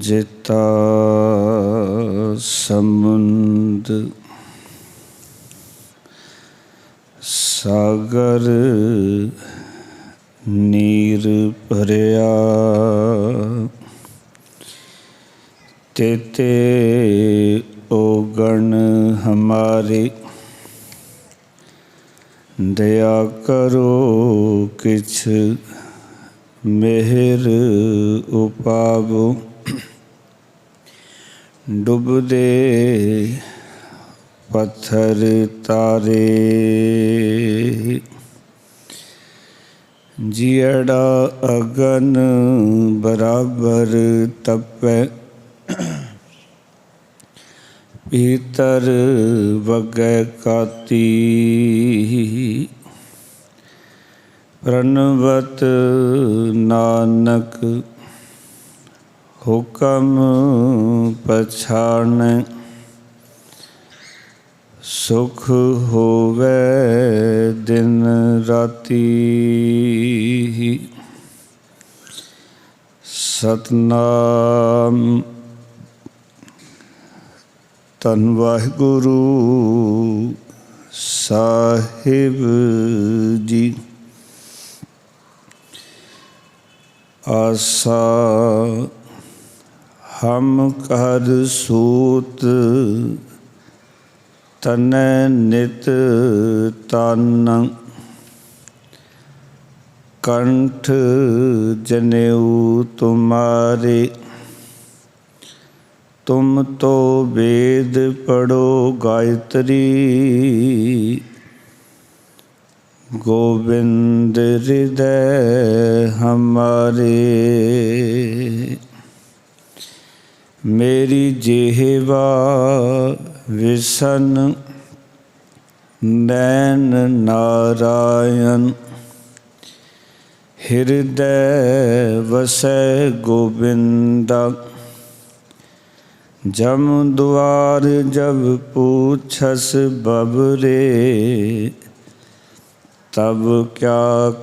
जिता समुंद सागर नीर भरिया, तेते ओगण हमारे। दया करो किछ मेहर उपावो, डुबदे पत्थर तारे। जियड़ा अगन बराबर तपै, भीतर वगै काती। प्रणवत नानक हुक्म पछाणै, सुख होवै दिन राती। सतनाम। धन वाहिगुरु साहिब जी। आसा हम कर सूत, तनै नित तन। कंठ जनेऊ तुम्हारे, तुम तो वेद पढ़ो गायत्री। गोविंद हृदय हमारे, मेरी जेहवा विसन नैन नारायण। हृदय वसै गोविंदा, जम द्वार जब पूछस बबरे। तब क्या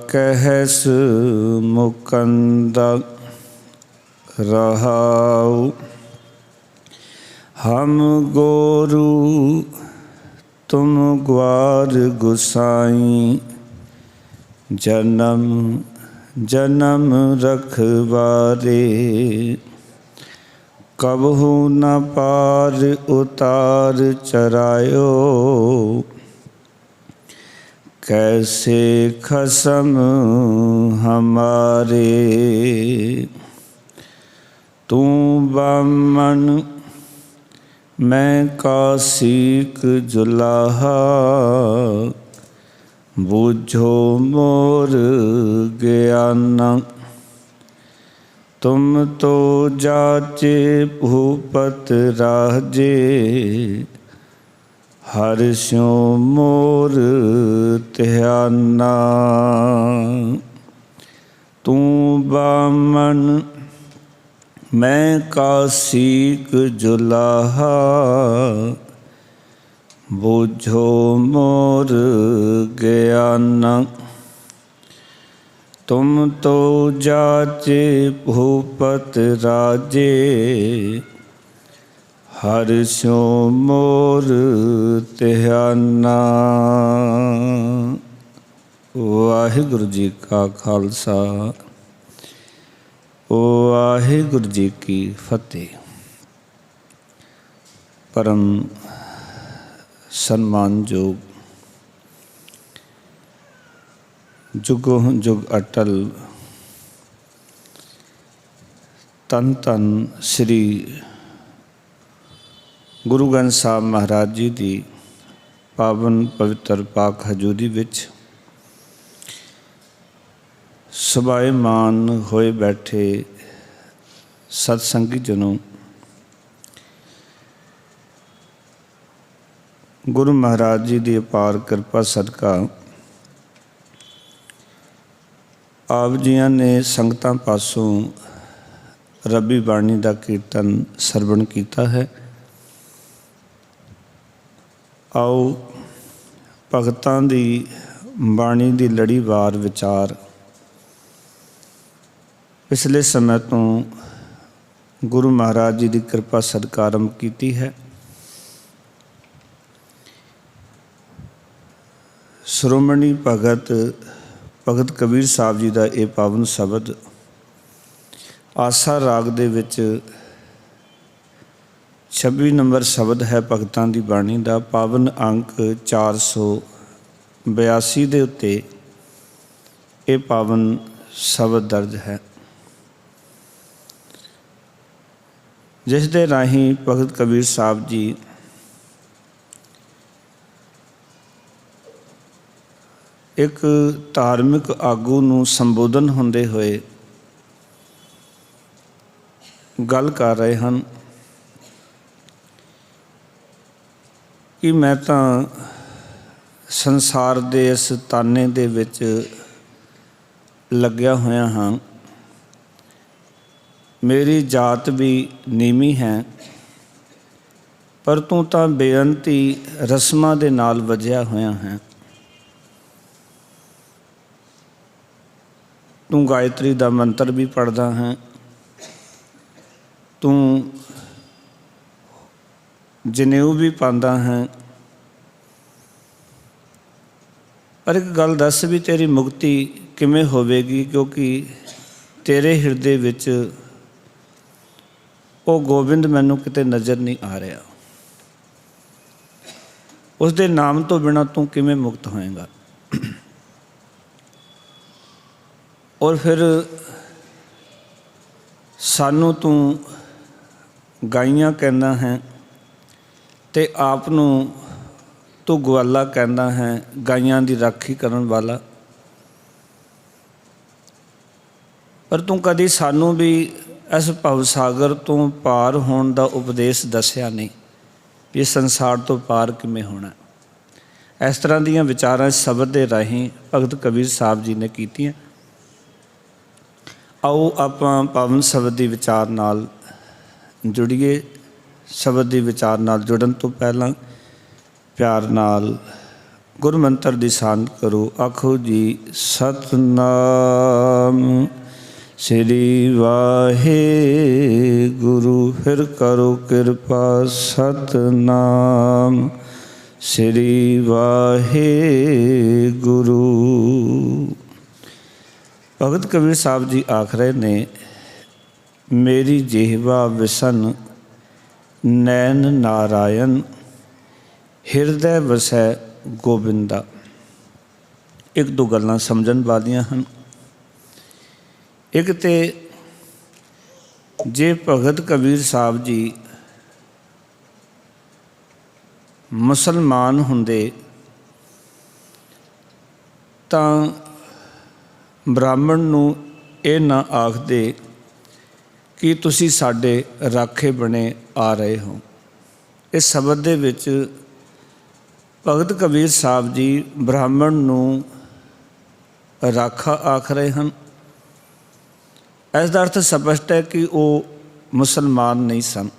कहस मुकंदा रहाऊ। हम गोरु तुम ग्वार गुसाई, जन्म जन्म रखवारे। कबहू न पार उतार चरायो, कैसे खसम हमारे। तू बामन मैं कासीक जुलाहा, बूझो मोर ज्ञाना। तुम तो जाचे भूपत राजे, हर्षों मोर ध्याना। तू बामन मैं कासीक जुलाहा, बूझो मोर ज्ञाना। तुम तो जाचे भूपत राजे, हर्षों मोर ध्याना। वाहिगुरु जी का खालसा, वाहिगुरु जी की फतेह। परम सन्मानयोग जुगों जुग अटल तन तन श्री गुरु ग्रंथ साहब महाराज जी की पावन पवित्र पाक हजूरी विच सभाएमान होए बैठे सतसंगी जनों, गुरु महाराज जी की अपार किरपा सदका आप जियां ने संगतां पासों रबी बाणी का कीर्तन सरवण किया है। आओ भगतां दी ਬਾਣੀ ਦੀ ਲੜੀਵਾਰ ਵਿਚਾਰ ਪਿਛਲੇ ਸਮੇਂ ਤੋਂ ਗੁਰੂ ਮਹਾਰਾਜ ਜੀ ਦੀ ਕਿਰਪਾ ਸਦਕਾ ਆਰੰਭ ਕੀਤੀ ਹੈ। ਸ਼੍ਰੋਮਣੀ ਭਗਤ ਕਬੀਰ ਸਾਹਿਬ ਜੀ ਦਾ ਇਹ ਪਾਵਨ ਸ਼ਬਦ ਆਸਾ ਰਾਗ ਦੇ ਵਿੱਚ 26 ਨੰਬਰ ਸ਼ਬਦ ਹੈ। ਭਗਤਾਂ ਦੀ ਬਾਣੀ ਦਾ ਪਾਵਨ ਅੰਕ 482 ਦੇ ਉੱਤੇ ਇਹ ਪਾਵਨ ਸ਼ਬਦ ਦਰਜ ਹੈ, ਜਿਸ ਦੇ ਰਾਹੀਂ ਭਗਤ ਕਬੀਰ ਸਾਹਿਬ ਜੀ ਇੱਕ ਧਾਰਮਿਕ ਆਗੂ ਨੂੰ ਸੰਬੋਧਨ ਹੁੰਦੇ ਹੋਏ ਗੱਲ ਕਰ ਰਹੇ ਹਨ ਕਿ ਮੈਂ ਤਾਂ ਸੰਸਾਰ ਦੇ ਇਸ ਤਾਨੇ ਦੇ ਵਿੱਚ ਲੱਗਿਆ ਹੋਇਆ ਹਾਂ, ਮੇਰੀ ਜਾਤ ਵੀ ਨੀਵੀਂ ਹੈ, ਪਰ ਤੂੰ ਤਾਂ ਬੇਅੰਤੀ ਰਸਮਾਂ ਦੇ ਨਾਲ ਵਜਿਆ ਹੋਇਆ ਹੈ। ਤੂੰ ਗਾਇਤਰੀ ਦਾ ਮੰਤਰ ਵੀ ਪੜ੍ਹਦਾ ਹੈ, ਤੂੰ ਜਨੇਊ ਵੀ ਪਾਉਂਦਾ ਹੈ, ਪਰ ਇੱਕ ਗੱਲ ਦੱਸ ਵੀ ਤੇਰੀ ਮੁਕਤੀ ਕਿਵੇਂ ਹੋਵੇਗੀ, ਕਿਉਂਕਿ ਤੇਰੇ ਹਿਰਦੇ ਵਿੱਚ ਉਹ ਗੋਬਿੰਦ ਮੈਨੂੰ ਕਿਤੇ ਨਜ਼ਰ ਨਹੀਂ ਆ ਰਿਹਾ। ਉਸ ਦੇ ਨਾਮ ਤੋਂ ਬਿਨਾਂ ਤੂੰ ਕਿਵੇਂ ਮੁਕਤ ਹੋਏਗਾ। ਔਰ ਫਿਰ ਸਾਨੂੰ ਤੂੰ ਗਾਈਆਂ ਕਹਿੰਦਾ ਹੈ ਤੇ ਆਪ ਨੂੰ ਤੂੰ ਗਵਾਲਾ ਕਹਿੰਦਾ ਹੈ, ਗਾਈਆਂ ਦੀ ਰਾਖੀ ਕਰਨ ਵਾਲਾ, ਪਰ ਤੂੰ ਕਦੀ ਸਾਨੂੰ ਵੀ ਇਸ ਭਵ ਸਾਗਰ ਤੋਂ ਪਾਰ ਹੋਣ ਦਾ ਉਪਦੇਸ਼ ਦੱਸਿਆ ਨਹੀਂ ਵੀ ਇਸ ਸੰਸਾਰ ਤੋਂ ਪਾਰ ਕਿਵੇਂ ਹੋਣਾ। ਇਸ ਤਰ੍ਹਾਂ ਦੀਆਂ ਵਿਚਾਰਾਂ ਇਸ ਸ਼ਬਦ ਦੇ ਰਾਹੀਂ ਭਗਤ ਕਬੀਰ ਸਾਹਿਬ ਜੀ ਨੇ ਕੀਤੀਆਂ। ਆਓ ਆਪਾਂ ਪਾਵਨ ਸ਼ਬਦ ਦੀ ਵਿਚਾਰ ਨਾਲ ਜੁੜੀਏ। ਸ਼ਬਦ ਦੀ ਵਿਚਾਰ ਨਾਲ ਜੁੜਨ ਤੋਂ ਪਹਿਲਾਂ ਪਿਆਰ ਨਾਲ ਗੁਰੂ ਮੰਤਰ ਦੀ ਸਾਂਝ ਕਰੋ। ਆਖੋ ਜੀ ਸਤਿਨਾਮ ਸ੍ਰੀ ਵਾਹਿਗੁਰੂ। ਫਿਰ ਕਰੋ ਕਿਰਪਾ ਸਤਿਨਾਮ ਸ੍ਰੀ ਵਾਹਿਗੁਰੂ। ਭਗਤ ਕਬੀਰ ਸਾਹਿਬ ਜੀ ਆਖ ਰਹੇ ਨੇ, ਮੇਰੀ ਜਿਹਵਾ ਵਿਸਨ ਨੈਣ ਨਾਰਾਇਣ, ਹਿਰਦੈ ਵਸੈ ਗੋਬਿੰਦਾ। ਇੱਕ ਦੋ ਗੱਲਾਂ ਸਮਝਣ ਵਾਲੀਆਂ ਹਨ। ਇੱਕ ਤੇ ਜੇ ਭਗਤ ਕਬੀਰ ਸਾਹਿਬ ਜੀ ਮੁਸਲਮਾਨ ਹੁੰਦੇ ਤਾਂ ਬ੍ਰਾਹਮਣ ਨੂੰ ਇਹ ਨਾ ਆਖਦੇ ਕਿ ਤੁਸੀਂ ਸਾਡੇ ਰਾਖੇ ਬਣੇ ਆ ਰਹੇ ਹੋ। ਇਸ ਸ਼ਬਦ ਦੇ ਵਿੱਚ ਭਗਤ ਕਬੀਰ ਸਾਹਿਬ ਜੀ ਬ੍ਰਾਹਮਣ ਨੂੰ ਰਾਖਾ ਆਖ ਰਹੇ ਹਨ। ਇਸ ਦਾ ਅਰਥ ਸਪਸ਼ਟ ਹੈ ਕਿ ਉਹ ਮੁਸਲਮਾਨ ਨਹੀਂ ਸਨ,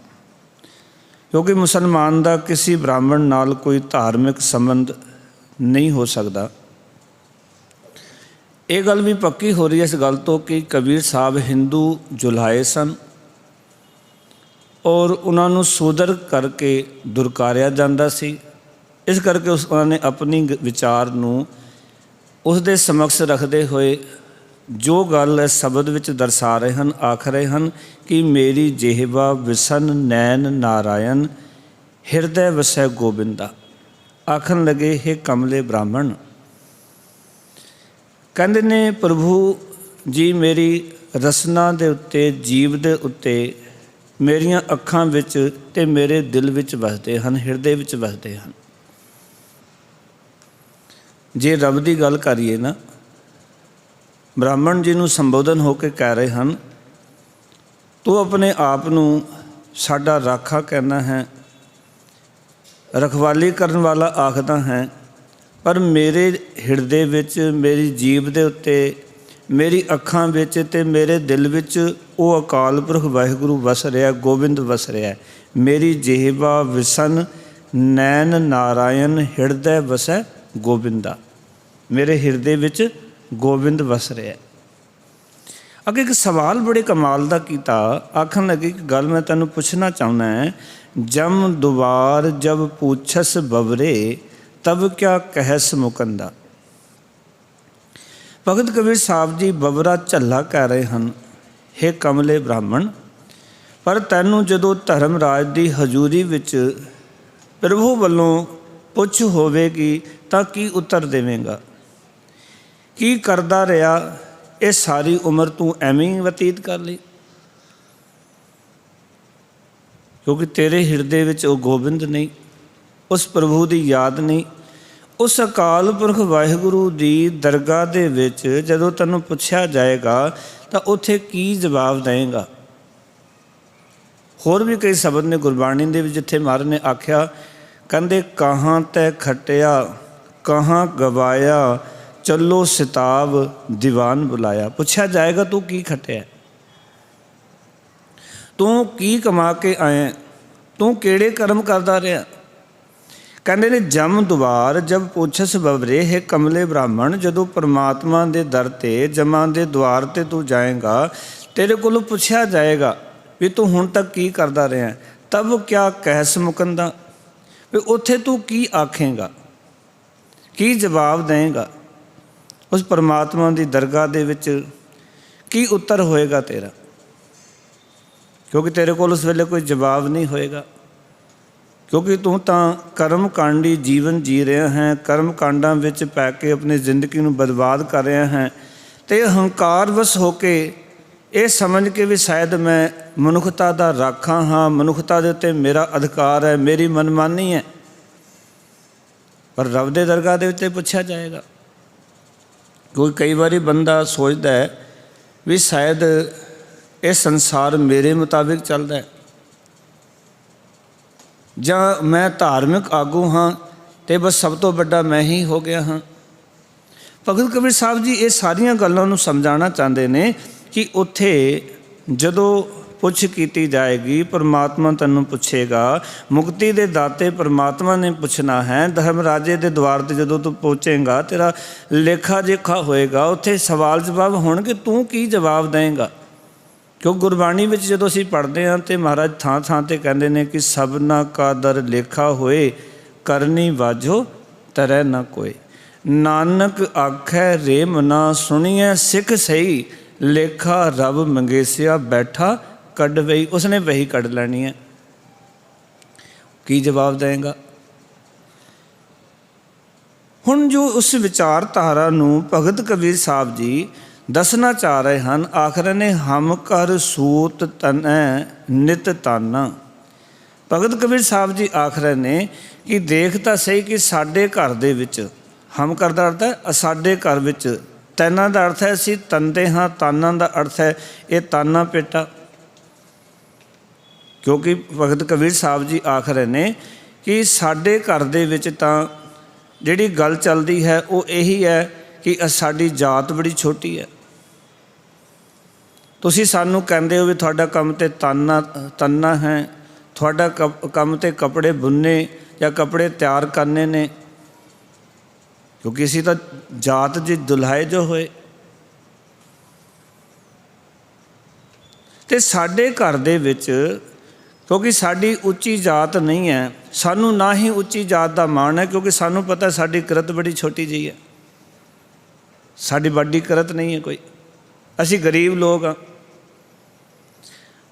ਕਿਉਂਕਿ ਮੁਸਲਮਾਨ ਦਾ ਕਿਸੇ ਬ੍ਰਾਹਮਣ ਨਾਲ ਕੋਈ ਧਾਰਮਿਕ ਸੰਬੰਧ ਨਹੀਂ ਹੋ ਸਕਦਾ। ਇਹ ਗੱਲ ਵੀ ਪੱਕੀ ਹੋ ਰਹੀ ਹੈ ਇਸ ਗੱਲ ਤੋਂ ਕਿ ਕਬੀਰ ਸਾਹਿਬ ਹਿੰਦੂ ਜੁਲਾਏ ਸਨ ਔਰ ਉਹਨਾਂ ਨੂੰ ਸੂਦਰ ਕਰਕੇ ਦੁਰਕਾਰਿਆ ਜਾਂਦਾ ਸੀ। ਇਸ ਕਰਕੇ ਉਹਨਾਂ ਨੇ ਆਪਣੀ ਵਿਚਾਰ ਨੂੰ ਉਸ ਦੇ ਸਮਕਸ਼ ਰੱਖਦੇ ਹੋਏ ਜੋ ਗੱਲ ਇਸ ਸ਼ਬਦ ਵਿੱਚ ਦਰਸਾ ਰਹੇ ਹਨ, ਆਖ ਰਹੇ ਹਨ ਕਿ ਮੇਰੀ ਜਿਹਵਾ ਵਿਸਨ ਨੈਣ ਨਾਰਾਇਣ, ਹਿਰਦੈ ਵਸੈ ਗੋਬਿੰਦਾ। ਆਖਣ ਲੱਗੇ, ਹੇ ਕਮਲੇ ਬ੍ਰਾਹਮਣ, ਕਹਿੰਦੇ ਨੇ ਪ੍ਰਭੂ ਜੀ ਮੇਰੀ ਰਸਨਾ ਦੇ ਉੱਤੇ, ਜੀਵ ਦੇ ਉੱਤੇ, ਮੇਰੀਆਂ ਅੱਖਾਂ ਵਿੱਚ ਤੇ ਮੇਰੇ ਦਿਲ ਵਿੱਚ ਵਸਦੇ ਹਨ, ਹਿਰਦੇ ਵਿੱਚ ਵਸਦੇ ਹਨ। ਜੇ ਰੱਬ ਦੀ ਗੱਲ ਕਰੀਏ ਨਾ, ਬ੍ਰਾਹਮਣ ਜੀ ਨੂੰ ਸੰਬੋਧਨ ਹੋ ਕੇ ਕਹਿ ਰਹੇ ਹਨ, ਤੂੰ ਆਪਣੇ ਆਪ ਨੂੰ ਸਾਡਾ ਰਾਖਾ ਕਹਿੰਦਾ ਹੈ, ਰਖਵਾਲੀ ਕਰਨ ਵਾਲਾ ਆਖਦਾ ਹੈ, ਪਰ ਮੇਰੇ ਹਿਰਦੇ ਵਿੱਚ, ਮੇਰੀ ਜੀਭ ਦੇ ਉੱਤੇ, ਮੇਰੀ ਅੱਖਾਂ ਵਿੱਚ ਤੇ ਮੇਰੇ ਦਿਲ ਵਿੱਚ ਉਹ ਅਕਾਲ ਪੁਰਖ ਵਾਹਿਗੁਰੂ ਵਸ ਰਿਹਾ, ਗੋਬਿੰਦ ਵਸ ਰਿਹਾ। ਮੇਰੀ ਜਿਹਵਾ ਵਿਸਨ ਨੈਣ ਨਾਰਾਇਣ, ਹਿਰਦੈ ਵਸੈ ਗੋਬਿੰਦਾ। ਮੇਰੇ ਹਿਰਦੇ ਵਿੱਚ ਗੋਬਿੰਦ ਵਸ ਰਿਹਾ। ਅੱਗੇ ਇੱਕ ਸਵਾਲ ਬੜੇ ਕਮਾਲ ਦਾ ਕੀਤਾ। ਆਖਣ ਲੱਗੇ ਇੱਕ ਗੱਲ ਮੈਂ ਤੈਨੂੰ ਪੁੱਛਣਾ ਚਾਹੁੰਦਾ ਹੈ, ਜਮ ਦੁਬਾਰ ਜਬ ਪੂਛਸ ਬਵਰੇ ਤਬ ਕਿਆ ਕਹਿਸ ਮੁਕੰਦਾ। ਭਗਤ ਕਬੀਰ ਸਾਹਿਬ ਜੀ ਬਵਰਾ ਝੱਲਾ ਕਹਿ ਰਹੇ ਹਨ, ਹੇ ਕਮਲੇ ਬ੍ਰਾਹਮਣ, ਪਰ ਤੈਨੂੰ ਜਦੋਂ ਧਰਮਰਾਜ ਦੀ ਹਜ਼ੂਰੀ ਵਿੱਚ ਪ੍ਰਭੂ ਵੱਲੋਂ ਪੁੱਛ ਹੋਵੇਗੀ ਤਾਂ ਕੀ ਉੱਤਰ ਦੇਵੇਂਗਾ? ਕੀ ਕਰਦਾ ਰਿਹਾ ਇਹ ਸਾਰੀ ਉਮਰ ਤੂੰ ਐਵੇਂ ਹੀ ਬਤੀਤ ਕਰ ਲਈ? ਕਿਉਂਕਿ ਤੇਰੇ ਹਿਰਦੇ ਵਿੱਚ ਉਹ ਗੋਬਿੰਦ ਨਹੀਂ, ਉਸ ਪ੍ਰਭੂ ਦੀ ਯਾਦ ਨਹੀਂ। ਉਸ ਅਕਾਲ ਪੁਰਖ ਵਾਹਿਗੁਰੂ ਦੀ ਦਰਗਾਹ ਦੇ ਵਿੱਚ ਜਦੋਂ ਤੈਨੂੰ ਪੁੱਛਿਆ ਜਾਏਗਾ ਤਾਂ ਉੱਥੇ ਕੀ ਜਵਾਬ ਦੇਵੇਂਗਾ? ਹੋਰ ਵੀ ਕਈ ਸ਼ਬਦ ਨੇ ਗੁਰਬਾਣੀ ਦੇ ਵਿੱਚ ਜਿੱਥੇ ਮਹਾਰਾਜ ਨੇ ਆਖਿਆ, ਕਹਿੰਦੇ ਕਹਾਂ ਤੈ ਖਟਿਆ ਕਹਾਂ ਗਵਾਇਆ ਚੱਲੋ ਸਿਤਾਬ ਦੀਵਾਨ ਬੁਲਾਇਆ। ਪੁੱਛਿਆ ਜਾਏਗਾ ਤੂੰ ਕੀ ਖਟਿਆ, ਤੂੰ ਕੀ ਕਮਾ ਕੇ ਆਇਆ, ਤੂੰ ਕਿਹੜੇ ਕਰਮ ਕਰਦਾ ਰਿਹਾ। ਕਹਿੰਦੇ ਨੇ ਜਮ ਦੁਆਰ ਜਬ ਪੁੱਛਸ ਬਵਰੇ, ਹੈ ਕਮਲੇ ਬ੍ਰਾਹਮਣ, ਜਦੋਂ ਪਰਮਾਤਮਾ ਦੇ ਦਰ 'ਤੇ ਜਮਾਂ ਦੇ ਦੁਆਰ 'ਤੇ ਤੂੰ ਜਾਏਗਾ, ਤੇਰੇ ਕੋਲੋਂ ਪੁੱਛਿਆ ਜਾਏਗਾ ਵੀ ਤੂੰ ਹੁਣ ਤੱਕ ਕੀ ਕਰਦਾ ਰਿਹਾ, ਤਬ ਕਿਆ ਕਹਿਸ ਮੁਕੰਦਾ, ਵੀ ਉੱਥੇ ਤੂੰ ਕੀ ਆਖੇਂਗਾ, ਕੀ ਜਵਾਬ ਦੇਵੇਂਗਾ? ਉਸ ਪਰਮਾਤਮਾ ਦੀ ਦਰਗਾਹ ਦੇ ਵਿੱਚ ਕੀ ਉੱਤਰ ਹੋਏਗਾ ਤੇਰਾ? ਕਿਉਂਕਿ ਤੇਰੇ ਕੋਲ ਉਸ ਵੇਲੇ ਕੋਈ ਜਵਾਬ ਨਹੀਂ ਹੋਏਗਾ, ਕਿਉਂਕਿ ਤੂੰ ਤਾਂ ਕਰਮ ਕਾਂਡੀ ਜੀਵਨ ਜੀ ਰਿਹਾ ਹੈ, ਕਰਮ ਕਾਂਡਾਂ ਵਿੱਚ ਪੈ ਕੇ ਆਪਣੀ ਜ਼ਿੰਦਗੀ ਨੂੰ ਬਰਬਾਦ ਕਰ ਰਿਹਾ ਹੈ ਅਤੇ ਹੰਕਾਰਵਸ ਹੋ ਕੇ ਇਹ ਸਮਝ ਕੇ ਵੀ ਸ਼ਾਇਦ ਮੈਂ ਮਨੁੱਖਤਾ ਦਾ ਰਾਖਾ ਹਾਂ, ਮਨੁੱਖਤਾ ਦੇ ਉੱਤੇ ਮੇਰਾ ਅਧਿਕਾਰ ਹੈ, ਮੇਰੀ ਮਨਮਾਨੀ ਹੈ। ਪਰ ਰੱਬ ਦੇ ਦਰਗਾਹ ਦੇ ਉੱਤੇ ਪੁੱਛਿਆ ਜਾਏਗਾ। ਕਿਉਂਕਿ ਕਈ ਵਾਰੀ ਬੰਦਾ ਸੋਚਦਾ ਹੈ ਵੀ ਸ਼ਾਇਦ ਇਹ ਸੰਸਾਰ ਮੇਰੇ ਮੁਤਾਬਿਕ ਚੱਲਦਾ ਹੈ, ਜਾਂ ਮੈਂ ਧਾਰਮਿਕ ਆਗੂ ਹਾਂ ਅਤੇ ਬਸ ਸਭ ਤੋਂ ਵੱਡਾ ਮੈਂ ਹੀ ਹੋ ਗਿਆ ਹਾਂ। ਭਗਤ ਕਬੀਰ ਸਾਹਿਬ ਜੀ ਇਹ ਸਾਰੀਆਂ ਗੱਲਾਂ ਨੂੰ ਸਮਝਾਉਣਾ ਚਾਹੁੰਦੇ ਨੇ ਕਿ ਉੱਥੇ ਜਦੋਂ ਪੁੱਛ ਕੀਤੀ ਜਾਏਗੀ, ਪਰਮਾਤਮਾ ਤੈਨੂੰ ਪੁੱਛੇਗਾ, ਮੁਕਤੀ ਦੇ ਦਾਤੇ ਪਰਮਾਤਮਾ ਨੇ ਪੁੱਛਣਾ ਹੈ। ਧਰਮ ਰਾਜੇ ਦੇ ਦੁਆਰ 'ਤੇ ਜਦੋਂ ਤੂੰ ਪਹੁੰਚੇਗਾ, ਤੇਰਾ ਲੇਖਾ ਜੇਖਾ ਹੋਏਗਾ, ਉੱਥੇ ਸਵਾਲ ਜਵਾਬ ਹੋਣਗੇ, ਤੂੰ ਕੀ ਜਵਾਬ ਦੇਵੇਂਗਾ? ਕਿਉਂ ਗੁਰਬਾਣੀ ਵਿੱਚ ਜਦੋਂ ਅਸੀਂ ਪੜ੍ਹਦੇ ਹਾਂ ਤਾਂ ਮਹਾਰਾਜ ਥਾਂ ਥਾਂ 'ਤੇ ਕਹਿੰਦੇ ਨੇ ਕਿ ਸਭਨਾ ਕਾ ਦਰ ਲੇਖਾ ਹੋਏ, ਕਰਨੀ ਵਾਜੋ ਤਰੈ ਨਾ ਕੋਏ। ਨਾਨਕ ਆਖੈ ਰੇ ਮਨਾ, ਸੁਣੀਐ ਸਿੱਖ ਸਹੀ, ਲੇਖਾ ਰੱਬ ਮੰਗੇਸਿਆ ਬੈਠਾ ਕੱਢ ਵਈ। ਉਸਨੇ ਵਹੀ ਕੱਢ ਲੈਣੀ ਹੈ, ਕੀ ਜਵਾਬ ਦੇਵੇਂਗਾ? ਹੁਣ ਜੋ ਉਸ ਵਿਚਾਰਧਾਰਾ ਨੂੰ ਭਗਤ ਕਬੀਰ ਸਾਹਿਬ ਜੀ ਦੱਸਣਾ ਚਾਹ ਰਹੇ ਹਨ, ਆਖਰ ਨੇ ਹਮ ਕਰ ਸੂਤ ਤਨੈ ਨਿਤ ਤਾਨਾ। ਭਗਤ ਕਬੀਰ ਸਾਹਿਬ ਜੀ ਆਖ ਰਹੇ ਨੇ ਕਿ ਦੇਖ ਤਾਂ ਸਹੀ ਕਿ ਸਾਡੇ ਘਰ ਦੇ ਵਿੱਚ, ਹਮ ਕਰ ਦਾ ਅਰਥ ਹੈ ਸਾਡੇ ਘਰ ਵਿੱਚ, ਤੈਨਾਂ ਦਾ ਅਰਥ ਹੈ ਅਸੀਂ ਤਨਦੇ ਹਾਂ, ਤਾਨਾਂ ਦਾ ਅਰਥ ਹੈ ਇਹ ਤਾਨਾ ਪੇਟਾ। ਕਿਉਂਕਿ ਭਗਤ ਕਬੀਰ ਸਾਹਿਬ ਜੀ ਆਖ ਰਹੇ ਨੇ ਕਿ ਸਾਡੇ ਘਰ ਦੇ ਵਿੱਚ ਤਾਂ ਜਿਹੜੀ ਗੱਲ ਚੱਲਦੀ ਹੈ ਉਹ ਇਹੀ ਹੈ ਕਿ ਸਾਡੀ ਜਾਤ ਬੜੀ ਛੋਟੀ ਹੈ। ਤੁਸੀਂ ਸਾਨੂੰ ਕਹਿੰਦੇ ਹੋ ਵੀ ਤੁਹਾਡਾ ਕੰਮ ਤੇ ਤਨਨਾ ਹੈ, ਤੁਹਾਡਾ ਕੰਮ ਤੇ ਕੱਪੜੇ ਬੁਣਨੇ ਜਾਂ ਕੱਪੜੇ ਤਿਆਰ ਕਰਨੇ ਨੇ, ਕਿਉਂਕਿ ਅਸੀਂ ਤਾਂ ਜਾਤ ਜੀ ਦੁਲਹਾਏ ਜੋ ਹੋਏ। ਅਤੇ ਸਾਡੇ ਘਰ ਦੇ ਵਿੱਚ ਕਿਉਂਕਿ ਸਾਡੀ ਉੱਚੀ ਜਾਤ ਨਹੀਂ ਹੈ, ਸਾਨੂੰ ਨਾ ਹੀ ਉੱਚੀ ਜਾਤ ਦਾ ਮਾਣ ਹੈ, ਕਿਉਂਕਿ ਸਾਨੂੰ ਪਤਾ ਸਾਡੀ ਕਿਰਤ ਬੜੀ ਛੋਟੀ ਜਿਹੀ ਹੈ, ਸਾਡੀ ਵੱਡੀ ਕਿਰਤ ਨਹੀਂ ਹੈ ਕੋਈ, ਅਸੀਂ ਗਰੀਬ ਲੋਕ ਹਾਂ।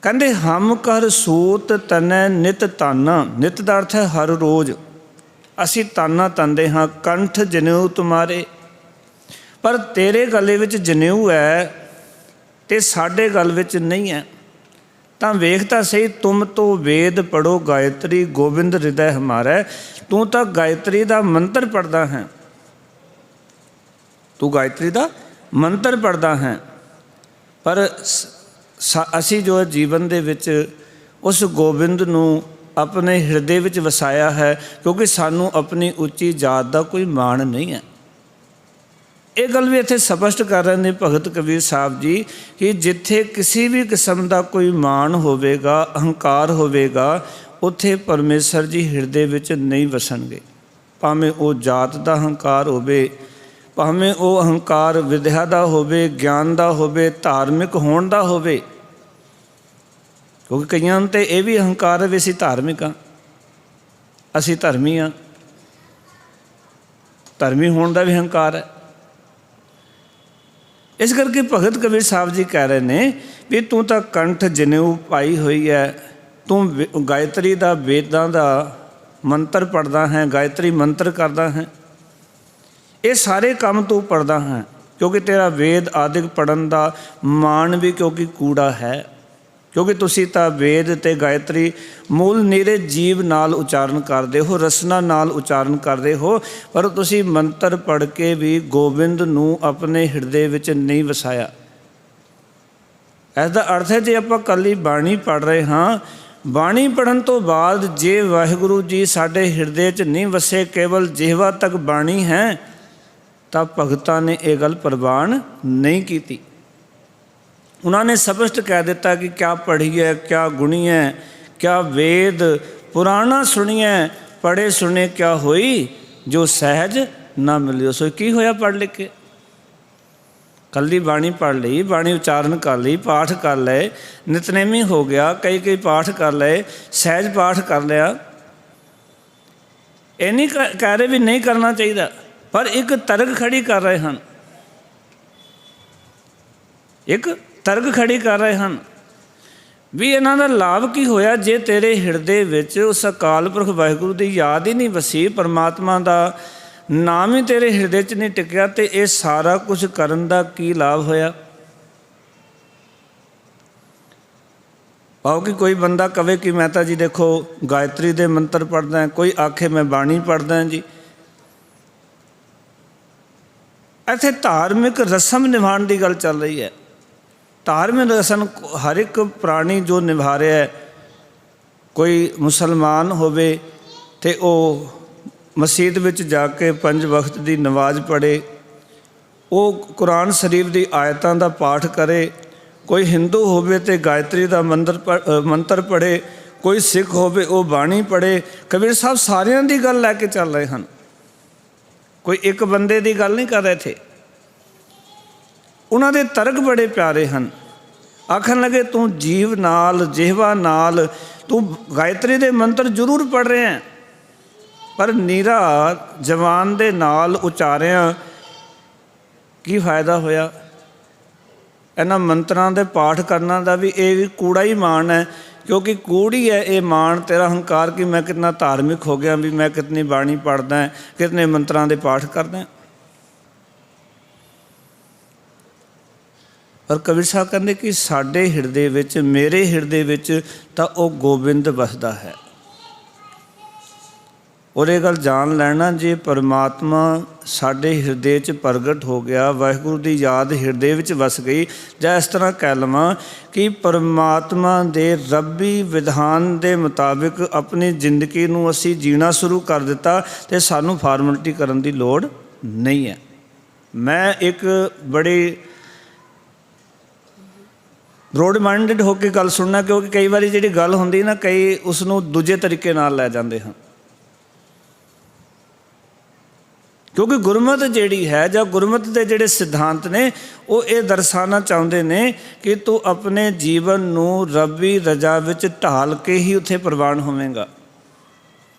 ਕਹਿੰਦੇ ਹਮ ਕਰ ਸੂਤ ਤਨੈ ਨਿਤ ਤਾਨਾ, ਨਿਤ ਦਾ ਅਰਥ ਹੈ ਹਰ ਰੋਜ਼ ਅਸੀਂ ਤਾਨਾ ਤਨਦੇ ਹਾਂ। ਕੰਠ ਜਨੇਊ ਤੁਮਾਰੇ, ਪਰ ਤੇਰੇ ਗਲੇ ਵਿੱਚ ਜਨੇਊ ਹੈ ਅਤੇ ਸਾਡੇ ਗਲ ਵਿੱਚ ਨਹੀਂ ਹੈ। ਤਾਂ ਵੇਖ ਤਾਂ ਸਹੀ, ਤੁਮ ਤੋਂ ਵੇਦ ਪੜ੍ਹੋ ਗਾਇਤਰੀ, ਗੋਬਿੰਦ ਹਿਰਦੈ ਹਮਾਰਾ। ਤੂੰ ਤਾਂ ਗਾਇਤਰੀ ਦਾ ਮੰਤਰ ਪੜ੍ਹਦਾ ਹੈ, ਤੂੰ ਗਾਇਤਰੀ ਦਾ ਮੰਤਰ ਪੜ੍ਹਦਾ ਹੈ, ਪਰ ਅਸੀਂ ਜੋ ਜੀਵਨ ਦੇ ਵਿੱਚ ਉਸ ਗੋਬਿੰਦ ਨੂੰ ਆਪਣੇ ਹਿਰਦੇ ਵਿੱਚ ਵਸਾਇਆ ਹੈ, ਕਿਉਂਕਿ ਸਾਨੂੰ ਆਪਣੀ ਉੱਚੀ ਜਾਤ ਦਾ ਕੋਈ ਮਾਣ ਨਹੀਂ ਹੈ। ਇਹ ਗੱਲ ਵੀ ਇੱਥੇ ਸਪਸ਼ਟ ਕਰ ਰਹੇ ਨੇ ਭਗਤ ਕਬੀਰ ਸਾਹਿਬ ਜੀ ਕਿ ਜਿੱਥੇ ਕਿਸੇ ਵੀ ਕਿਸਮ ਦਾ ਕੋਈ ਮਾਣ ਹੋਵੇਗਾ, ਅਹੰਕਾਰ ਹੋਵੇਗਾ, ਉੱਥੇ ਪਰਮੇਸ਼ਰ ਜੀ ਹਿਰਦੇ ਵਿੱਚ ਨਹੀਂ ਵਸਣਗੇ। ਭਾਵੇਂ ਉਹ ਜਾਤ ਦਾ ਹੰਕਾਰ ਹੋਵੇ, ਭਾਵੇਂ ਉਹ ਅਹੰਕਾਰ ਵਿਦਿਆ ਦਾ ਹੋਵੇ, ਗਿਆਨ ਦਾ ਹੋਵੇ, ਧਾਰਮਿਕ ਹੋਣ ਦਾ ਹੋਵੇ। ਕਿਉਂਕਿ ਕਈਆਂ ਨੂੰ ਤਾਂ ਇਹ ਵੀ ਅਹੰਕਾਰ ਹੈ ਵੀ ਅਸੀਂ ਧਾਰਮਿਕ ਹਾਂ, ਅਸੀਂ ਧਰਮੀ ਹਾਂ। ਧਰਮੀ ਹੋਣ ਦਾ ਵੀ ਹੰਕਾਰ ਹੈ। ਇਸ ਕਰਕੇ ਭਗਤ ਕਬੀਰ ਸਾਹਿਬ ਜੀ ਕਹਿ ਰਹੇ ਨੇ ਵੀ ਤੂੰ ਤਾਂ ਕੰਠ ਜਨੇਊ ਪਾਈ ਹੋਈ ਹੈ, ਤੂੰ ਗਾਇਤਰੀ ਦਾ, ਵੇਦਾਂ ਦਾ ਮੰਤਰ ਪੜ੍ਹਦਾ ਹੈ, ਗਾਇਤਰੀ ਮੰਤਰ ਕਰਦਾ ਹੈ, ਇਹ ਸਾਰੇ ਕੰਮ ਤੂੰ ਪੜ੍ਹਦਾ ਹੈ। ਕਿਉਂਕਿ ਤੇਰਾ ਵੇਦ ਆਦਿਕ ਪੜ੍ਹਨ ਦਾ ਮਾਣ ਵੀ ਕਿਉਂਕਿ ਕੂੜਾ ਹੈ। ਕਿਉਂਕਿ ਤੁਸੀਂ ਤਾਂ ਵੇਦ ਅਤੇ ਗਾਇਤਰੀ ਮੂਲ ਨੀਰੇ ਜੀਵ ਨਾਲ ਉਚਾਰਨ ਕਰਦੇ ਹੋ, ਰਸਨਾ ਨਾਲ ਉਚਾਰਨ ਕਰਦੇ ਹੋ, ਪਰ ਤੁਸੀਂ ਮੰਤਰ ਪੜ੍ਹ ਕੇ ਵੀ ਗੋਬਿੰਦ ਨੂੰ ਆਪਣੇ ਹਿਰਦੇ ਵਿੱਚ ਨਹੀਂ ਵਸਾਇਆ। ਇਸ ਦਾ ਅਰਥ ਹੈ ਜੇ ਆਪਾਂ ਇਕੱਲੀ ਬਾਣੀ ਪੜ੍ਹ ਰਹੇ ਹਾਂ, ਬਾਣੀ ਪੜ੍ਹਨ ਤੋਂ ਬਾਅਦ ਜੇ ਵਾਹਿਗੁਰੂ ਜੀ ਸਾਡੇ ਹਿਰਦੇ 'ਚ ਨਹੀਂ ਵਸੇ, ਕੇਵਲ ਜਿਹਵਾ ਤੱਕ ਬਾਣੀ ਹੈ, ਤਾਂ ਭਗਤਾਂ ਨੇ ਇਹ ਗੱਲ ਪ੍ਰਵਾਨ ਨਹੀਂ ਕੀਤੀ। ਉਹਨਾਂ ਨੇ ਸਪਸ਼ਟ ਕਹਿ ਦਿੱਤਾ ਕਿ ਕਿਆ ਪੜ੍ਹੀਏ, ਕਿਆ ਗੁਣੀਏ, ਕਿਆ ਵੇਦ ਪੁਰਾਣਾ ਸੁਣੀਏ, ਪੜ੍ਹੇ ਸੁਣੇ ਕਿਆ ਹੋਈ, ਜੋ ਸਹਿਜ ਨਾ ਮਿਲਿਓ। ਸੋ ਕੀ ਹੋਇਆ ਪੜ੍ਹ ਲਿਖ ਕੇ? ਕੱਲੀ ਬਾਣੀ ਪੜ੍ਹ ਲਈ, ਬਾਣੀ ਉਚਾਰਨ ਕਰ ਲਈ, ਪਾਠ ਕਰ ਲਏ, ਨਿਤਨੇਮੀ ਹੋ ਗਿਆ, ਕਈ ਪਾਠ ਕਰ ਲਏ, ਸਹਿਜ ਪਾਠ ਕਰ ਲਿਆ। ਇਹ ਨਹੀਂ ਕਹਿ ਰਹੇ ਵੀ ਨਹੀਂ ਕਰਨਾ ਚਾਹੀਦਾ, ਪਰ ਇੱਕ ਤਰਕ ਖੜੀ ਕਰ ਰਹੇ ਹਨ, ਇੱਕ ਤਰਕ ਖੜੀ ਕਰ ਰਹੇ ਹਨ ਵੀ ਇਹਨਾਂ ਦਾ ਲਾਭ ਕੀ ਹੋਇਆ ਜੇ ਤੇਰੇ ਹਿਰਦੇ ਵਿੱਚ ਉਸ ਅਕਾਲ ਪੁਰਖ ਵਾਹਿਗੁਰੂ ਦੀ ਯਾਦ ਹੀ ਨਹੀਂ ਵਸੀ, ਪਰਮਾਤਮਾ ਦਾ ਨਾਮ ਹੀ ਤੇਰੇ ਹਿਰਦੇ 'ਚ ਨਹੀਂ ਟਿਕਿਆ, ਤੇ ਇਹ ਸਾਰਾ ਕੁਝ ਕਰਨ ਦਾ ਕੀ ਲਾਭ ਹੋਇਆ? ਭਾਵ ਕਿ ਕੋਈ ਬੰਦਾ ਕਵੇ ਕਿ ਮੈਂ ਤਾਂ ਜੀ ਦੇਖੋ ਗਾਇਤਰੀ ਦੇ ਮੰਤਰ ਪੜ੍ਹਦਾ, ਕੋਈ ਆਖੇ ਮੈਂ ਬਾਣੀ ਪੜ੍ਹਦਾ ਜੀ। ਇੱਥੇ ਧਾਰਮਿਕ ਰਸਮ ਨਿਭਾਉਣ ਦੀ ਗੱਲ ਚੱਲ ਰਹੀ ਹੈ। ਧਾਰਮਿਕ ਰਸਮ ਹਰ ਇੱਕ ਪ੍ਰਾਣੀ ਜੋ ਨਿਭਾ ਰਿਹਾ ਹੈ, ਕੋਈ ਮੁਸਲਮਾਨ ਹੋਵੇ ਅਤੇ ਉਹ ਮਸਜਿਦ ਵਿੱਚ ਜਾ ਕੇ 5 ਵਕਤ ਦੀ ਨਮਾਜ਼ ਪੜ੍ਹੇ, ਉਹ ਕੁਰਾਨ ਸ਼ਰੀਫ ਦੀ ਆਇਤਾਂ ਦਾ ਪਾਠ ਕਰੇ, ਕੋਈ ਹਿੰਦੂ ਹੋਵੇ ਅਤੇ ਗਾਇਤਰੀ ਦਾ ਮੰਤਰ ਪੜ੍ਹੇ, ਕੋਈ ਸਿੱਖ ਹੋਵੇ ਉਹ ਬਾਣੀ ਪੜ੍ਹੇ। ਕਬੀਰ ਸਾਹਿਬ ਸਾਰਿਆਂ ਦੀ ਗੱਲ ਲੈ ਕੇ ਚੱਲ ਰਹੇ ਹਨ, ਕੋਈ ਇੱਕ ਬੰਦੇ ਦੀ ਗੱਲ ਨਹੀਂ ਕਰ ਰਹੇ ਥੇ। ਉਹਨਾਂ ਦੇ ਤਰਕ ਬੜੇ ਪਿਆਰੇ ਹਨ। ਆਖਣ ਲੱਗੇ ਤੂੰ ਜੀਵ ਨਾਲ, ਜਿਹਵਾ ਨਾਲ ਤੂੰ ਗਾਇਤਰੀ ਦੇ ਮੰਤਰ ਜ਼ਰੂਰ ਪੜ੍ਹ ਰਿਹਾ, ਪਰ ਨੀਰਾ ਜ਼ਬਾਨ ਦੇ ਨਾਲ ਉਚਾਰਿਆ ਕੀ ਫਾਇਦਾ ਹੋਇਆ? ਇਹਨਾਂ ਮੰਤਰਾਂ ਦੇ ਪਾਠ ਕਰਨਾ ਦਾ ਵੀ ਇਹ ਵੀ ਕੂੜਾ ਹੀ ਮਾਣ ਹੈ, ਕਿਉਂਕਿ ਕੂੜੀ ਹੈ ਇਹ ਮਾਣ, ਤੇਰਾ ਹੰਕਾਰ ਕਿ ਮੈਂ ਕਿਤਨਾ ਧਾਰਮਿਕ ਹੋ ਗਿਆ, ਵੀ ਮੈਂ ਕਿਤਨੀ ਬਾਣੀ ਪੜ੍ਹਦਾ, ਕਿਤਨੇ ਮੰਤਰਾਂ ਦੇ ਪਾਠ ਕਰਦਾ। ਪਰ ਕਬੀਰ ਸਾਹਿਬ ਕਹਿੰਦੇ ਕਿ ਸਾਡੇ ਹਿਰਦੇ ਵਿੱਚ, ਮੇਰੇ ਹਿਰਦੇ ਵਿੱਚ ਤਾਂ ਉਹ ਗੋਬਿੰਦ ਵਸਦਾ ਹੈ। ਔਰ ਇਹ ਗੱਲ ਜਾਣ ਲੈਣਾ, ਜੇ ਪਰਮਾਤਮਾ ਸਾਡੇ ਹਿਰਦੇ 'ਚ ਪ੍ਰਗਟ ਹੋ ਗਿਆ, ਵਾਹਿਗੁਰੂ ਦੀ ਯਾਦ ਹਿਰਦੇ ਵਿੱਚ ਵਸ ਗਈ, ਜਾਂ ਇਸ ਤਰ੍ਹਾਂ ਕਹਿ ਲਵਾਂ ਕਿ ਪਰਮਾਤਮਾ ਦੇ ਰੱਬੀ ਵਿਧਾਨ ਦੇ ਮੁਤਾਬਿਕ ਆਪਣੀ ਜ਼ਿੰਦਗੀ ਨੂੰ ਅਸੀਂ ਜੀਣਾ ਸ਼ੁਰੂ ਕਰ ਦਿੱਤਾ, ਅਤੇ ਸਾਨੂੰ ਫਾਰਮੈਲਿਟੀ ਕਰਨ ਦੀ ਲੋੜ ਨਹੀਂ ਹੈ। ਮੈਂ ਇੱਕ ਬੜੀ ਬਰੋਡ ਮਾਈਂਡਡ ਹੋ ਕੇ ਗੱਲ ਸੁਣਨਾ, ਕਿਉਂਕਿ ਕਈ ਵਾਰੀ ਜਿਹੜੀ ਗੱਲ ਹੁੰਦੀ ਨਾ, ਕਈ ਉਸ ਨੂੰ ਦੂਜੇ ਤਰੀਕੇ ਨਾਲ ਲੈ ਜਾਂਦੇ ਹਨ। ਕਿਉਂਕਿ ਗੁਰਮਤਿ ਜਿਹੜੀ ਹੈ, ਜਾਂ ਗੁਰਮਤਿ ਦੇ ਜਿਹੜੇ ਸਿਧਾਂਤ ਨੇ, ਉਹ ਇਹ ਦਰਸਾਉਣਾ ਚਾਹੁੰਦੇ ਨੇ ਕਿ ਤੂੰ ਆਪਣੇ ਜੀਵਨ ਨੂੰ ਰੱਬੀ ਰਜ਼ਾ ਵਿੱਚ ਢਾਲ ਕੇ ਹੀ ਉੱਥੇ ਪ੍ਰਵਾਨ ਹੋਵੇਂਗਾ।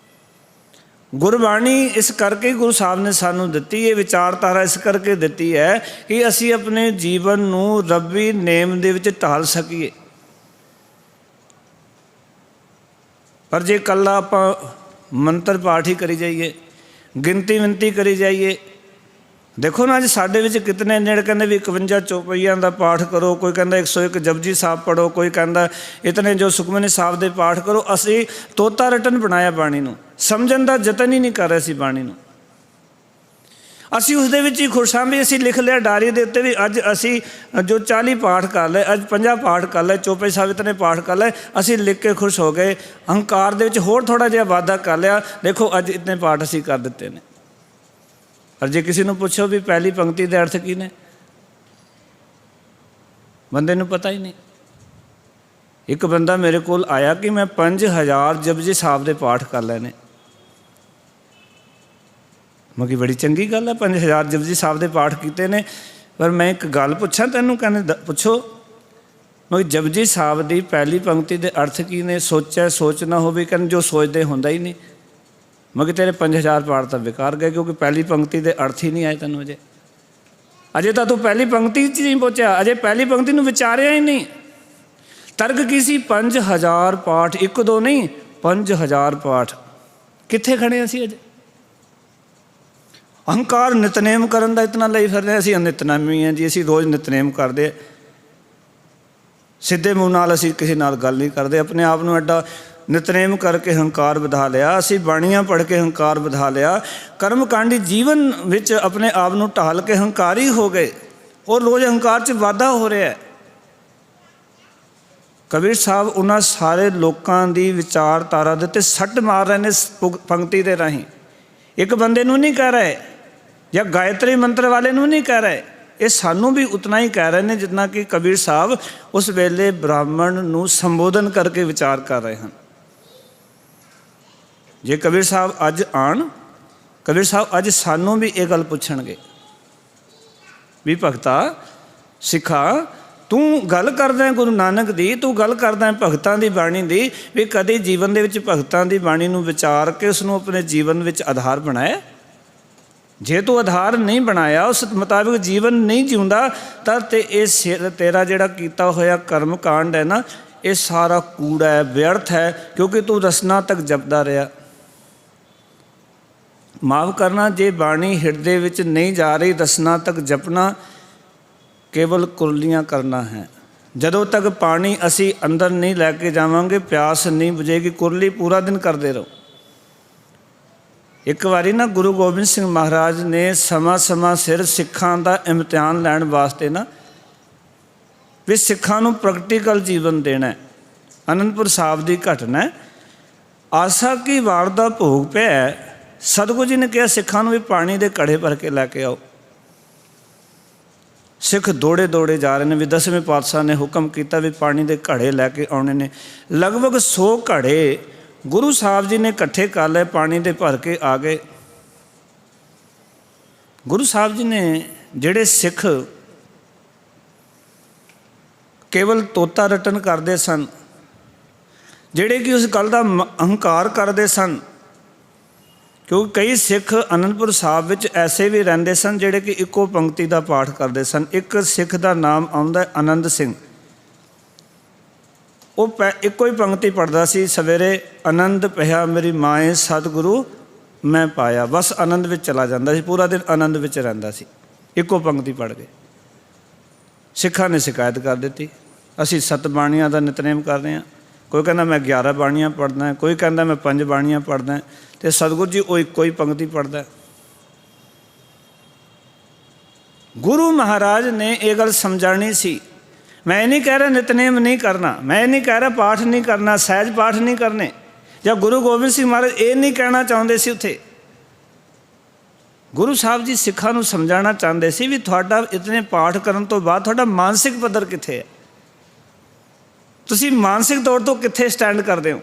ਗੁਰਬਾਣੀ ਇਸ ਕਰਕੇ ਗੁਰੂ ਸਾਹਿਬ ਨੇ ਸਾਨੂੰ ਦਿੱਤੀ, ਇਹ ਵਿਚਾਰਧਾਰਾ ਇਸ ਕਰਕੇ ਦਿੱਤੀ ਹੈ ਕਿ ਅਸੀਂ ਆਪਣੇ ਜੀਵਨ ਨੂੰ ਰੱਬੀ ਨੇਮ ਦੇ ਵਿੱਚ ਢਾਲ ਸਕੀਏ। ਪਰ ਜੇ ਇਕੱਲਾ ਆਪਾਂ ਮੰਤਰ ਪਾਠ ਹੀ ਕਰੀ ਜਾਈਏ, ਗਿਣਤੀ ਵਿਨਤੀ ਕਰੀ ਜਾਈਏ, ਦੇਖੋ ਨਾ ਅੱਜ ਸਾਡੇ ਵਿੱਚ ਕਿਤਨੇ ਨੇੜੇ ਕਹਿੰਦੇ ਵੀ 51 ਚੌਪਈਆਂ ਦਾ ਪਾਠ ਕਰੋ, ਕੋਈ ਕਹਿੰਦਾ 101 ਜਪਜੀ ਸਾਹਿਬ ਪੜ੍ਹੋ, ਕੋਈ ਕਹਿੰਦਾ ਇਤਨੇ ਜੋ ਸੁਖਮਨੀ ਸਾਹਿਬ ਦੇ ਪਾਠ ਕਰੋ। ਅਸੀਂ ਤੋਤਾ ਰਟਨ ਬਣਾਇਆ ਬਾਣੀ ਨੂੰ, ਸਮਝਣ ਦਾ ਯਤਨ ਹੀ ਨਹੀਂ ਕਰ ਰਹੇ ਸੀ ਬਾਣੀ ਨੂੰ। ਅਸੀਂ ਉਸ ਦੇ ਵਿੱਚ ਹੀ ਖੁਸ਼ ਹਾਂ ਵੀ ਅਸੀਂ ਲਿਖ ਲਿਆ ਡਾਇਰੀ ਦੇ ਉੱਤੇ ਵੀ ਅੱਜ ਅਸੀਂ ਜੋ 40 ਪਾਠ ਕਰ ਲਏ, ਅੱਜ 50 ਪਾਠ ਕਰ ਲਏ, ਚੌਪਈ ਸਾਹਿਬ ਇਤਨੇ ਪਾਠ ਕਰ ਲਏ, ਅਸੀਂ ਲਿਖ ਕੇ ਖੁਸ਼ ਹੋ ਗਏ। ਹੰਕਾਰ ਦੇ ਵਿੱਚ ਹੋਰ ਥੋੜ੍ਹਾ ਜਿਹਾ ਵਾਧਾ ਕਰ ਲਿਆ, ਦੇਖੋ ਅੱਜ ਇਤਨੇ ਪਾਠ ਅਸੀਂ ਕਰ ਦਿੱਤੇ ਨੇ। ਪਰ ਜੇ ਕਿਸੇ ਨੂੰ ਪੁੱਛੋ ਵੀ ਪਹਿਲੀ ਪੰਕਤੀ ਦੇ ਅਰਥ ਕੀ ਨੇ, ਬੰਦੇ ਨੂੰ ਪਤਾ ਹੀ ਨਹੀਂ। ਇੱਕ ਬੰਦਾ ਮੇਰੇ ਕੋਲ ਆਇਆ ਕਿ ਮੈਂ 5000 ਜਪਜੀ ਸਾਹਿਬ ਦੇ ਪਾਠ ਕਰ ਲਏ ਨੇ। ਮੈਂ ਕਿਹਾ ਬੜੀ ਚੰਗੀ ਗੱਲ ਹੈ, 5000 ਜਪਜੀ ਸਾਹਿਬ ਦੇ ਪਾਠ ਕੀਤੇ ਨੇ। ਪਰ ਮੈਂ ਇੱਕ ਗੱਲ ਪੁੱਛਾਂ ਤੈਨੂੰ? ਕਹਿੰਦੇ ਪੁੱਛੋ। ਮੈਂ ਕਿਹਾ ਜਪਜੀ ਸਾਹਿਬ ਦੀ ਪਹਿਲੀ ਪੰਕਤੀ ਦੇ ਅਰਥ ਕੀ ਨੇ? ਸੋਚਿਆ ਸੋਚ ਨਾ ਹੋਵੇ। ਕਹਿੰਦੇ ਜੋ ਸੋਚਦੇ ਹੁੰਦਾ ਹੀ ਨਹੀਂ। ਮੈਂ ਕਿਹਾ ਤੇਰੇ 5000 ਪਾਠ ਤਾਂ ਬੇਕਾਰ ਗਏ, ਕਿਉਂਕਿ ਪਹਿਲੀ ਪੰਕਤੀ ਦੇ ਅਰਥ ਹੀ ਨਹੀਂ ਆਏ ਤੈਨੂੰ। ਅਜੇ ਤਾਂ ਤੂੰ ਪਹਿਲੀ ਪੰਕਤੀ 'ਚ ਨਹੀਂ ਪਹੁੰਚਿਆ, ਅਜੇ ਪਹਿਲੀ ਪੰਕਤੀ ਨੂੰ ਵਿਚਾਰਿਆ ਹੀ ਨਹੀਂ। ਤਰਕ ਕੀ ਸੀ? 5000 ਪਾਠ, ਇੱਕ ਦੋ ਨਹੀਂ, 5000 ਪਾਠ। ਕਿੱਥੇ ਖੜੇ ਅਸੀਂ ਅਜੇ? ਅਹੰਕਾਰ ਨਿਤਨੇਮ ਕਰਨ ਦਾ ਇਤਨਾ ਲਈ ਫਿਰਦੇ। ਅਸੀਂ ਨਿਤਨੇਮੀ ਹਾਂ ਜੀ, ਅਸੀਂ ਰੋਜ਼ ਨਿਤਨੇਮ ਕਰਦੇ। ਸਿੱਧੇ ਮੂੰਹ ਨਾਲ ਅਸੀਂ ਕਿਸੇ ਨਾਲ ਗੱਲ ਨਹੀਂ ਕਰਦੇ। ਆਪਣੇ ਆਪ ਨੂੰ ਐਡਾ ਨਿਤਨੇਮ ਕਰਕੇ ਹੰਕਾਰ ਵਧਾ ਲਿਆ। ਅਸੀਂ ਬਾਣੀਆਂ ਪੜ੍ਹ ਕੇ ਹੰਕਾਰ ਵਧਾ ਲਿਆ। ਕਰਮਕਾਂਡੀ ਜੀਵਨ ਵਿੱਚ ਆਪਣੇ ਆਪ ਨੂੰ ਢਾਲ ਕੇ ਹੰਕਾਰੀ ਹੋ ਗਏ, ਔਰ ਰੋਜ਼ ਹੰਕਾਰ 'ਚ ਵਾਧਾ ਹੋ ਰਿਹਾ। ਕਬੀਰ ਸਾਹਿਬ ਉਹਨਾਂ ਸਾਰੇ ਲੋਕਾਂ ਦੀ ਵਿਚਾਰਧਾਰਾ ਦੇ ਉੱਤੇ ਸੱਟ ਮਾਰ ਰਹੇ ਨੇ ਪੰਕਤੀ ਦੇ ਰਾਹੀਂ। ਇੱਕ ਬੰਦੇ ਨੂੰ ਨਹੀਂ ਕਹਿ ਰਹੇ, ਜਾਂ ਗਾਇਤਰੀ ਮੰਤਰ ਵਾਲੇ ਨੂੰ ਨਹੀਂ ਕਹਿ ਰਹੇ। ਇਹ ਸਾਨੂੰ ਵੀ ਉਤਨਾ ਹੀ ਕਹਿ ਰਹੇ ਨੇ ਜਿਤਨਾ ਕਿ ਕਬੀਰ ਸਾਹਿਬ ਉਸ ਵੇਲੇ ਬ੍ਰਾਹਮਣ ਨੂੰ ਸੰਬੋਧਨ ਕਰਕੇ ਵਿਚਾਰ ਕਰ ਰਹੇ ਹਨ। ਜੇ ਕਬੀਰ ਸਾਹਿਬ ਅੱਜ ਆਉਣ, ਕਬੀਰ ਸਾਹਿਬ ਅੱਜ ਸਾਨੂੰ ਵੀ ਇਹ ਗੱਲ ਪੁੱਛਣਗੇ ਵੀ ਭਗਤਾ ਸਿੱਖਾ, ਤੂੰ ਗੱਲ ਕਰਦਾ ਗੁਰੂ ਨਾਨਕ ਦੀ, ਤੂੰ ਗੱਲ ਕਰਦਾ ਭਗਤਾਂ ਦੀ ਬਾਣੀ ਦੀ, ਵੀ ਕਦੇ ਜੀਵਨ ਦੇ ਵਿੱਚ ਭਗਤਾਂ ਦੀ ਬਾਣੀ ਨੂੰ ਵਿਚਾਰ ਕੇ ਉਸਨੂੰ ਆਪਣੇ ਜੀਵਨ ਵਿੱਚ ਆਧਾਰ ਬਣਾਇਆ? ਜੇ ਤੂੰ ਆਧਾਰ ਨਹੀਂ ਬਣਾਇਆ, ਉਸ ਮੁਤਾਬਿਕ ਜੀਵਨ ਨਹੀਂ ਜਿਉਂਦਾ, ਤਾਂ ਤੇ ਇਹ ਤੇਰਾ ਜਿਹੜਾ ਕੀਤਾ ਹੋਇਆ ਕਰਮ ਕਾਂਡ ਹੈ ਨਾ, ਇਹ ਸਾਰਾ ਕੂੜਾ ਹੈ, ਵਿਅਰਥ ਹੈ, ਕਿਉਂਕਿ ਤੂੰ ਰਸਨਾ ਤੱਕ ਜਪਦਾ ਰਿਹਾ। ਮਾਫ਼ ਕਰਨਾ, ਜੇ ਬਾਣੀ ਹਿਰਦੇ ਵਿੱਚ ਨਹੀਂ ਜਾ ਰਹੀ, ਰਸਨਾ ਤੱਕ ਜਪਣਾ ਕੇਵਲ ਕੁਰਲੀਆਂ ਕਰਨਾ ਹੈ। ਜਦੋਂ ਤੱਕ ਪਾਣੀ ਅਸੀਂ ਅੰਦਰ ਨਹੀਂ ਲੈ ਕੇ ਜਾਵਾਂਗੇ, ਪਿਆਸ ਨਹੀਂ ਬੁਝੇਗੀ। ਕੁਰਲੀ ਪੂਰਾ ਦਿਨ ਕਰਦੇ ਰਹੋ। ਇੱਕ ਵਾਰੀ ਨਾ ਗੁਰੂ ਗੋਬਿੰਦ ਸਿੰਘ ਮਹਾਰਾਜ ਨੇ ਸਮਾਂ ਸਿਰ ਸਿੱਖਾਂ ਦਾ ਇਮਤਿਹਾਨ ਲੈਣ ਵਾਸਤੇ ਨਾ, ਵੀ ਸਿੱਖਾਂ ਨੂੰ ਪ੍ਰੈਕਟੀਕਲ ਜੀਵਨ ਦੇਣਾ। ਅਨੰਦਪੁਰ ਸਾਹਿਬ ਦੀ ਘਟਨਾ, ਆਸਾ ਕੀ ਵਾਰ ਦਾ ਭੋਗ ਪਿਆ। ਸਤਿਗੁਰੂ ਜੀ ਨੇ ਕਿਹਾ ਸਿੱਖਾਂ ਨੂੰ ਵੀ ਪਾਣੀ ਦੇ ਘੜੇ ਭਰ ਕੇ ਲੈ ਕੇ ਆਓ। ਸਿੱਖ ਦੌੜੇ ਜਾ ਰਹੇ ਨੇ, ਵੀ 10ਵੇਂ ਪਾਤਸ਼ਾਹ ਨੇ ਹੁਕਮ ਕੀਤਾ ਵੀ ਪਾਣੀ ਦੇ ਘੜੇ ਲੈ ਕੇ ਆਉਣੇ ਨੇ। ਲਗਭਗ 100 ਘੜੇ ਗੁਰੂ ਸਾਹਿਬ ਜੀ ਨੇ ਇਕੱਠੇ ਕਰ ਲਏ, ਪਾਣੀ ਦੇ ਭਰ ਕੇ ਆ ਗਏ। ਗੁਰੂ ਸਾਹਿਬ ਜੀ ਨੇ, ਜਿਹੜੇ ਸਿੱਖ ਕੇਵਲ ਤੋਤਾ ਰਟਨ ਕਰਦੇ ਸਨ, ਜਿਹੜੇ ਕਿ ਉਸ ਗੱਲ ਦਾ ਅਹੰਕਾਰ ਕਰਦੇ ਸਨ, ਕਿਉਂਕਿ ਕਈ ਸਿੱਖ ਅਨੰਦਪੁਰ ਸਾਹਿਬ ਵਿੱਚ ਐਸੇ ਵੀ ਰਹਿੰਦੇ ਸਨ ਜਿਹੜੇ ਕਿ ਇੱਕੋ ਪੰਕਤੀ ਦਾ ਪਾਠ ਕਰਦੇ ਸਨ। ਇੱਕ ਸਿੱਖ ਦਾ ਨਾਮ ਆਉਂਦਾ ਆਨੰਦ ਸਿੰਘ। ਉਹ ਇੱਕੋ ਹੀ ਪੰਕਤੀ ਪੜ੍ਹਦਾ ਸੀ, ਸਵੇਰੇ ਆਨੰਦ ਪਿਆ ਮੇਰੀ ਮਾਏ ਸਤਿਗੁਰੂ ਮੈਂ ਪਾਇਆ। ਬਸ ਆਨੰਦ ਵਿੱਚ ਚਲਾ ਜਾਂਦਾ ਸੀ, ਪੂਰਾ ਦਿਨ ਆਨੰਦ ਵਿੱਚ ਰਹਿੰਦਾ ਸੀ, ਇੱਕੋ ਪੰਕਤੀ ਪੜ੍ਹ ਕੇ। ਸਿੱਖਾਂ ਨੇ ਸ਼ਿਕਾਇਤ ਕਰ ਦਿੱਤੀ, ਅਸੀਂ 7 ਬਾਣੀਆਂ ਦਾ ਨਿਤਨੇਮ ਕਰਦੇ ਹਾਂ। ਕੋਈ ਕਹਿੰਦਾ ਮੈਂ 11 ਬਾਣੀਆਂ ਪੜ੍ਹਦਾ, ਕੋਈ ਕਹਿੰਦਾ ਮੈਂ 5 ਬਾਣੀਆਂ ਪੜ੍ਹਦਾ, ਅਤੇ ਸਤਿਗੁਰੂ ਜੀ ਉਹ ਇੱਕੋ ਹੀ ਪੰਕਤੀ ਪੜ੍ਹਦਾ। ਗੁਰੂ ਮਹਾਰਾਜ ਨੇ ਇਹ ਗੱਲ ਸਮਝਾਉਣੀ ਸੀ। ਮੈਂ ਇਹ ਨਹੀਂ ਕਹਿ ਰਿਹਾ ਨਿਤਨੇਮ ਨਹੀਂ ਕਰਨਾ, ਮੈਂ ਇਹ ਨਹੀਂ ਕਹਿ ਰਿਹਾ ਪਾਠ ਨਹੀਂ ਕਰਨਾ, ਸਹਿਜ ਪਾਠ ਨਹੀਂ ਕਰਨੇ, ਜਾਂ ਗੁਰੂ ਗੋਬਿੰਦ ਸਿੰਘ ਮਹਾਰਾਜ ਇਹ ਨਹੀਂ ਕਹਿਣਾ ਚਾਹੁੰਦੇ ਸੀ। ਉੱਥੇ ਗੁਰੂ ਸਾਹਿਬ ਜੀ ਸਿੱਖਾਂ ਨੂੰ ਸਮਝਾਉਣਾ ਚਾਹੁੰਦੇ ਸੀ ਵੀ ਤੁਹਾਡਾ ਇਤਨੇ ਪਾਠ ਕਰਨ ਤੋਂ ਬਾਅਦ ਤੁਹਾਡਾ ਮਾਨਸਿਕ ਪੱਧਰ ਕਿੱਥੇ ਹੈ, ਤੁਸੀਂ ਮਾਨਸਿਕ ਤੌਰ ਤੋਂ ਕਿੱਥੇ ਸਟੈਂਡ ਕਰਦੇ ਹੋ।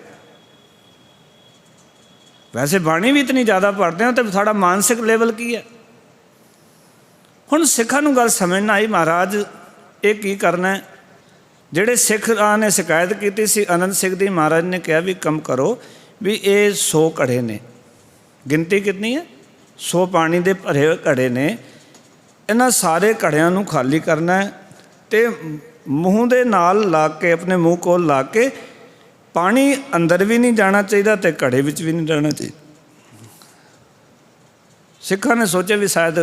ਵੈਸੇ ਬਾਣੀ ਵੀ ਇਤਨੀ ਜ਼ਿਆਦਾ ਪੜ੍ਹਦੇ ਹੋ, ਤਾਂ ਤੁਹਾਡਾ ਮਾਨਸਿਕ ਲੈਵਲ ਕੀ ਹੈ। ਹੁਣ ਸਿੱਖਾਂ ਨੂੰ ਗੱਲ ਸਮਝ ਨਾ ਆਈ, ਮਹਾਰਾਜ ਇਹ ਕੀ ਕਰਨਾ ਹੈ। ਜਿਹੜੇ ਸਿੱਖਾਂ ਨੇ ਸ਼ਿਕਾਇਤ ਕੀਤੀ ਸੀ ਆਨੰਦ ਸਿੰਘ ਦੀ, ਮਹਾਰਾਜ ਨੇ ਕਿਹਾ ਵੀ ਕੰਮ ਕਰੋ, ਵੀ ਇਹ 100 ਘੜੇ ਨੇ, ਗਿਣਤੀ ਕਿਤਨੀ ਹੈ, 100 ਪਾਣੀ ਦੇ ਭਰੇ ਹੋਏ ਘੜੇ ਨੇ। ਇਹਨਾਂ ਸਾਰੇ ਘੜਿਆਂ ਨੂੰ ਖਾਲੀ ਕਰਨਾ ਹੈ, ਅਤੇ ਮੂੰਹ ਦੇ ਨਾਲ ਲਾ ਕੇ, ਆਪਣੇ ਮੂੰਹ ਕੋਲ ਲਾ ਕੇ, ਪਾਣੀ ਅੰਦਰ ਵੀ ਨਹੀਂ ਜਾਣਾ ਚਾਹੀਦਾ ਅਤੇ ਘੜੇ ਵਿੱਚ ਵੀ ਨਹੀਂ ਜਾਣਾ ਚਾਹੀਦਾ। ਸਿੱਖਾਂ ਨੇ ਸੋਚਿਆ ਵੀ ਸ਼ਾਇਦ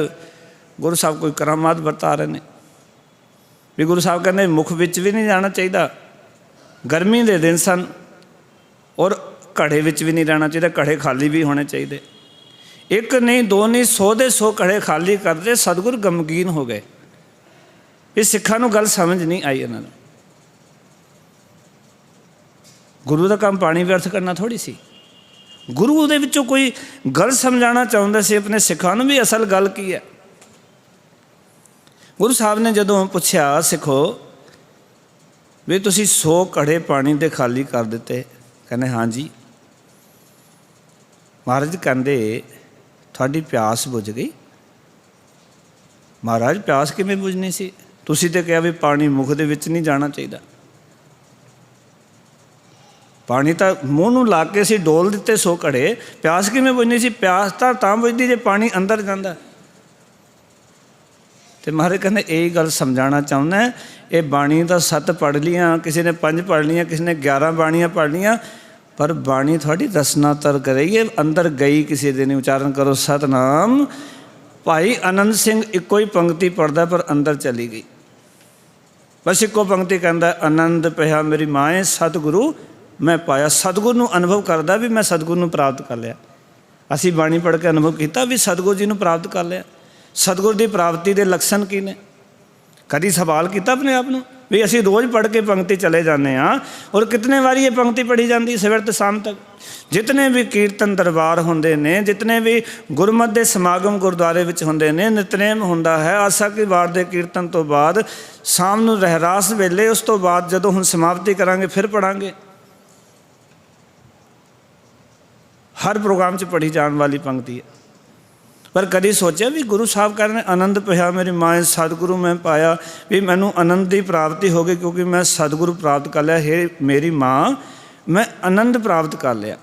ਗੁਰੂ ਸਾਹਿਬ ਕੋਈ ਕਰਾਮਾਤ ਵਰਤਾ ਰਹੇ ਨੇ, ਵੀ ਗੁਰੂ ਸਾਹਿਬ ਕਹਿੰਦੇ ਮੁਖ ਵਿੱਚ ਵੀ ਨਹੀਂ ਜਾਣਾ ਚਾਹੀਦਾ। ਗਰਮੀ ਦੇ ਦਿਨ ਸਨ, ਔਰ ਘੜੇ ਵਿੱਚ ਵੀ ਨਹੀਂ ਰਹਿਣਾ ਚਾਹੀਦਾ, ਘੜੇ ਖਾਲੀ ਵੀ ਹੋਣੇ ਚਾਹੀਦੇ। ਇੱਕ ਨਹੀਂ, 2 ਨਹੀਂ, 100 ਦੇ 100 ਘੜੇ ਖਾਲੀ ਕਰਦੇ। ਸਤਿਗੁਰੂ ਗਮਗੀਨ ਹੋ ਗਏ। ਇਹ ਸਿੱਖਾਂ ਨੂੰ ਗੱਲ ਸਮਝ ਨਹੀਂ ਆਈ। ਇਹਨਾਂ ਨੂੰ ਗੁਰੂ ਦਾ ਕੰਮ ਪਾਣੀ ਵਿਅਰਥ ਕਰਨਾ ਥੋੜ੍ਹੀ ਸੀ। ਗੁਰੂ ਉਹਦੇ ਵਿੱਚੋਂ ਕੋਈ ਗੱਲ ਸਮਝਾਉਣਾ ਚਾਹੁੰਦਾ ਸੀ ਆਪਣੇ ਸਿੱਖਾਂ ਨੂੰ ਵੀ ਅਸਲ ਗੱਲ ਕੀ ਹੈ। ਗੁਰੂ ਸਾਹਿਬ ਨੇ ਜਦੋਂ ਪੁੱਛਿਆ ਸਿੱਖੋ ਵੀ ਤੁਸੀਂ 100 ਘੜੇ ਪਾਣੀ ਦੇ ਖਾਲੀ ਕਰ ਦਿੱਤੇ, ਕਹਿੰਦੇ ਹਾਂਜੀ। ਮਹਾਰਾਜ ਕਹਿੰਦੇ ਤੁਹਾਡੀ ਪਿਆਸ ਬੁਝ ਗਈ। ਮਹਾਰਾਜ ਪਿਆਸ ਕਿਵੇਂ ਬੁਝਣੀ ਸੀ? ਤੁਸੀਂ ਤਾਂ ਕਿਹਾ ਵੀ ਪਾਣੀ ਮੁਖ ਦੇ ਵਿੱਚ ਨਹੀਂ ਜਾਣਾ ਚਾਹੀਦਾ। ਪਾਣੀ ਤਾਂ ਮੂੰਹ ਨੂੰ ਲਾ ਕੇ ਅਸੀਂ ਡੋਲ ਦਿੱਤੇ 100 ਘੜੇ, ਪਿਆਸ ਕਿਵੇਂ ਬੁਝਣੀ ਸੀ? ਪਿਆਸ ਤਾਂ ਬੁਝਦੀ ਜੇ ਪਾਣੀ ਅੰਦਰ ਜਾਂਦਾ। ਤੇ ਮਹਾਰਾਜ ਕਹਿੰਦੇ ਇਹੀ ਗੱਲ ਸਮਝਾਉਣਾ ਚਾਹੁੰਦਾ। ਇਹ ਬਾਣੀ ਤਾਂ 7 ਪੜ੍ਹ ਲੀਆਂ, ਕਿਸੇ ਨੇ 5 ਪੜ੍ਹ ਲੀਆਂ, ਕਿਸੇ ਨੇ 11 ਬਾਣੀਆਂ ਪੜ੍ਹ ਲੀਆਂ, ਪਰ ਬਾਣੀ ਤੁਹਾਡੀ ਰਸਨਾ ਤਰ ਕਰੇਗੀ, ਅੰਦਰ ਗਈ ਕਿਸੇ ਦੇ ਨਹੀਂ। ਉਚਾਰਨ ਕਰੋ ਸਤਨਾਮ। ਭਾਈ ਆਨੰਦ ਸਿੰਘ ਇੱਕੋ ਹੀ ਪੰਕਤੀ ਪੜ੍ਹਦਾ ਪਰ ਅੰਦਰ ਚਲੀ ਗਈ। ਬਸ ਇੱਕੋ ਪੰਕਤੀ ਕਹਿੰਦਾ, ਆਨੰਦ ਪਿਆ ਮੇਰੀ ਮਾਏ ਸਤਿਗੁਰੂ ਮੈਂ ਪਾਇਆ। ਸਤਿਗੁਰੂ ਨੂੰ ਅਨੁਭਵ ਕਰਦਾ ਵੀ ਮੈਂ ਸਤਿਗੁਰੂ ਨੂੰ ਪ੍ਰਾਪਤ ਕਰ ਲਿਆ। ਅਸੀਂ ਬਾਣੀ ਪੜ੍ਹ ਕੇ ਅਨੁਭਵ ਕੀਤਾ ਵੀ ਸਤਿਗੁਰੂ ਜੀ ਨੂੰ ਪ੍ਰਾਪਤ ਕਰ ਲਿਆ। ਸਤਿਗੁਰ ਦੀ ਪ੍ਰਾਪਤੀ ਦੇ ਲੱਛਣ ਕੀ ਨੇ? ਕਦੀ ਸਵਾਲ ਕੀਤਾ ਆਪਣੇ ਆਪ ਨੂੰ ਵੀ ਅਸੀਂ ਰੋਜ਼ ਪੜ੍ਹ ਕੇ ਪੰਕਤੀ ਚਲੇ ਜਾਂਦੇ ਹਾਂ, ਔਰ ਕਿਤਨੇ ਵਾਰੀ ਇਹ ਪੰਕਤੀ ਪੜ੍ਹੀ ਜਾਂਦੀ ਸਵੇਰ ਤੋਂ ਸ਼ਾਮ ਤੱਕ? ਜਿਤਨੇ ਵੀ ਕੀਰਤਨ ਦਰਬਾਰ ਹੁੰਦੇ ਨੇ, ਜਿਤਨੇ ਵੀ ਗੁਰਮਤਿ ਦੇ ਸਮਾਗਮ ਗੁਰਦੁਆਰੇ ਵਿੱਚ ਹੁੰਦੇ ਨੇ, ਨਿਤਨੇਮ ਹੁੰਦਾ ਹੈ ਆਸਾ ਕੀ ਵਾਰ ਦੇ ਕੀਰਤਨ ਤੋਂ ਬਾਅਦ, ਸ਼ਾਮ ਨੂੰ ਰਹਿਰਾਸ ਵੇਲੇ, ਉਸ ਤੋਂ ਬਾਅਦ ਜਦੋਂ ਹੁਣ ਸਮਾਪਤੀ ਕਰਾਂਗੇ ਫਿਰ ਪੜ੍ਹਾਂਗੇ। ਹਰ ਪ੍ਰੋਗਰਾਮ 'ਚ ਪੜ੍ਹੀ ਜਾਣ ਵਾਲੀ ਪੰਕਤੀ ਹੈ। ਪਰ ਕਦੀ ਸੋਚਿਆ ਵੀ ਗੁਰੂ ਸਾਹਿਬ ਕਹਿੰਦੇ ਆਨੰਦ ਪਿਆ ਮੇਰੀ ਮਾਏ ਸਤਿਗੁਰੂ ਮੈਂ ਪਾਇਆ, ਵੀ ਮੈਨੂੰ ਆਨੰਦ ਦੀ ਪ੍ਰਾਪਤੀ ਹੋ ਗਈ ਕਿਉਂਕਿ ਮੈਂ ਸਤਿਗੁਰੂ ਪ੍ਰਾਪਤ ਕਰ ਲਿਆ। ਹੇ ਮੇਰੀ ਮਾਂ, ਮੈਂ ਆਨੰਦ ਪ੍ਰਾਪਤ ਕਰ ਲਿਆ।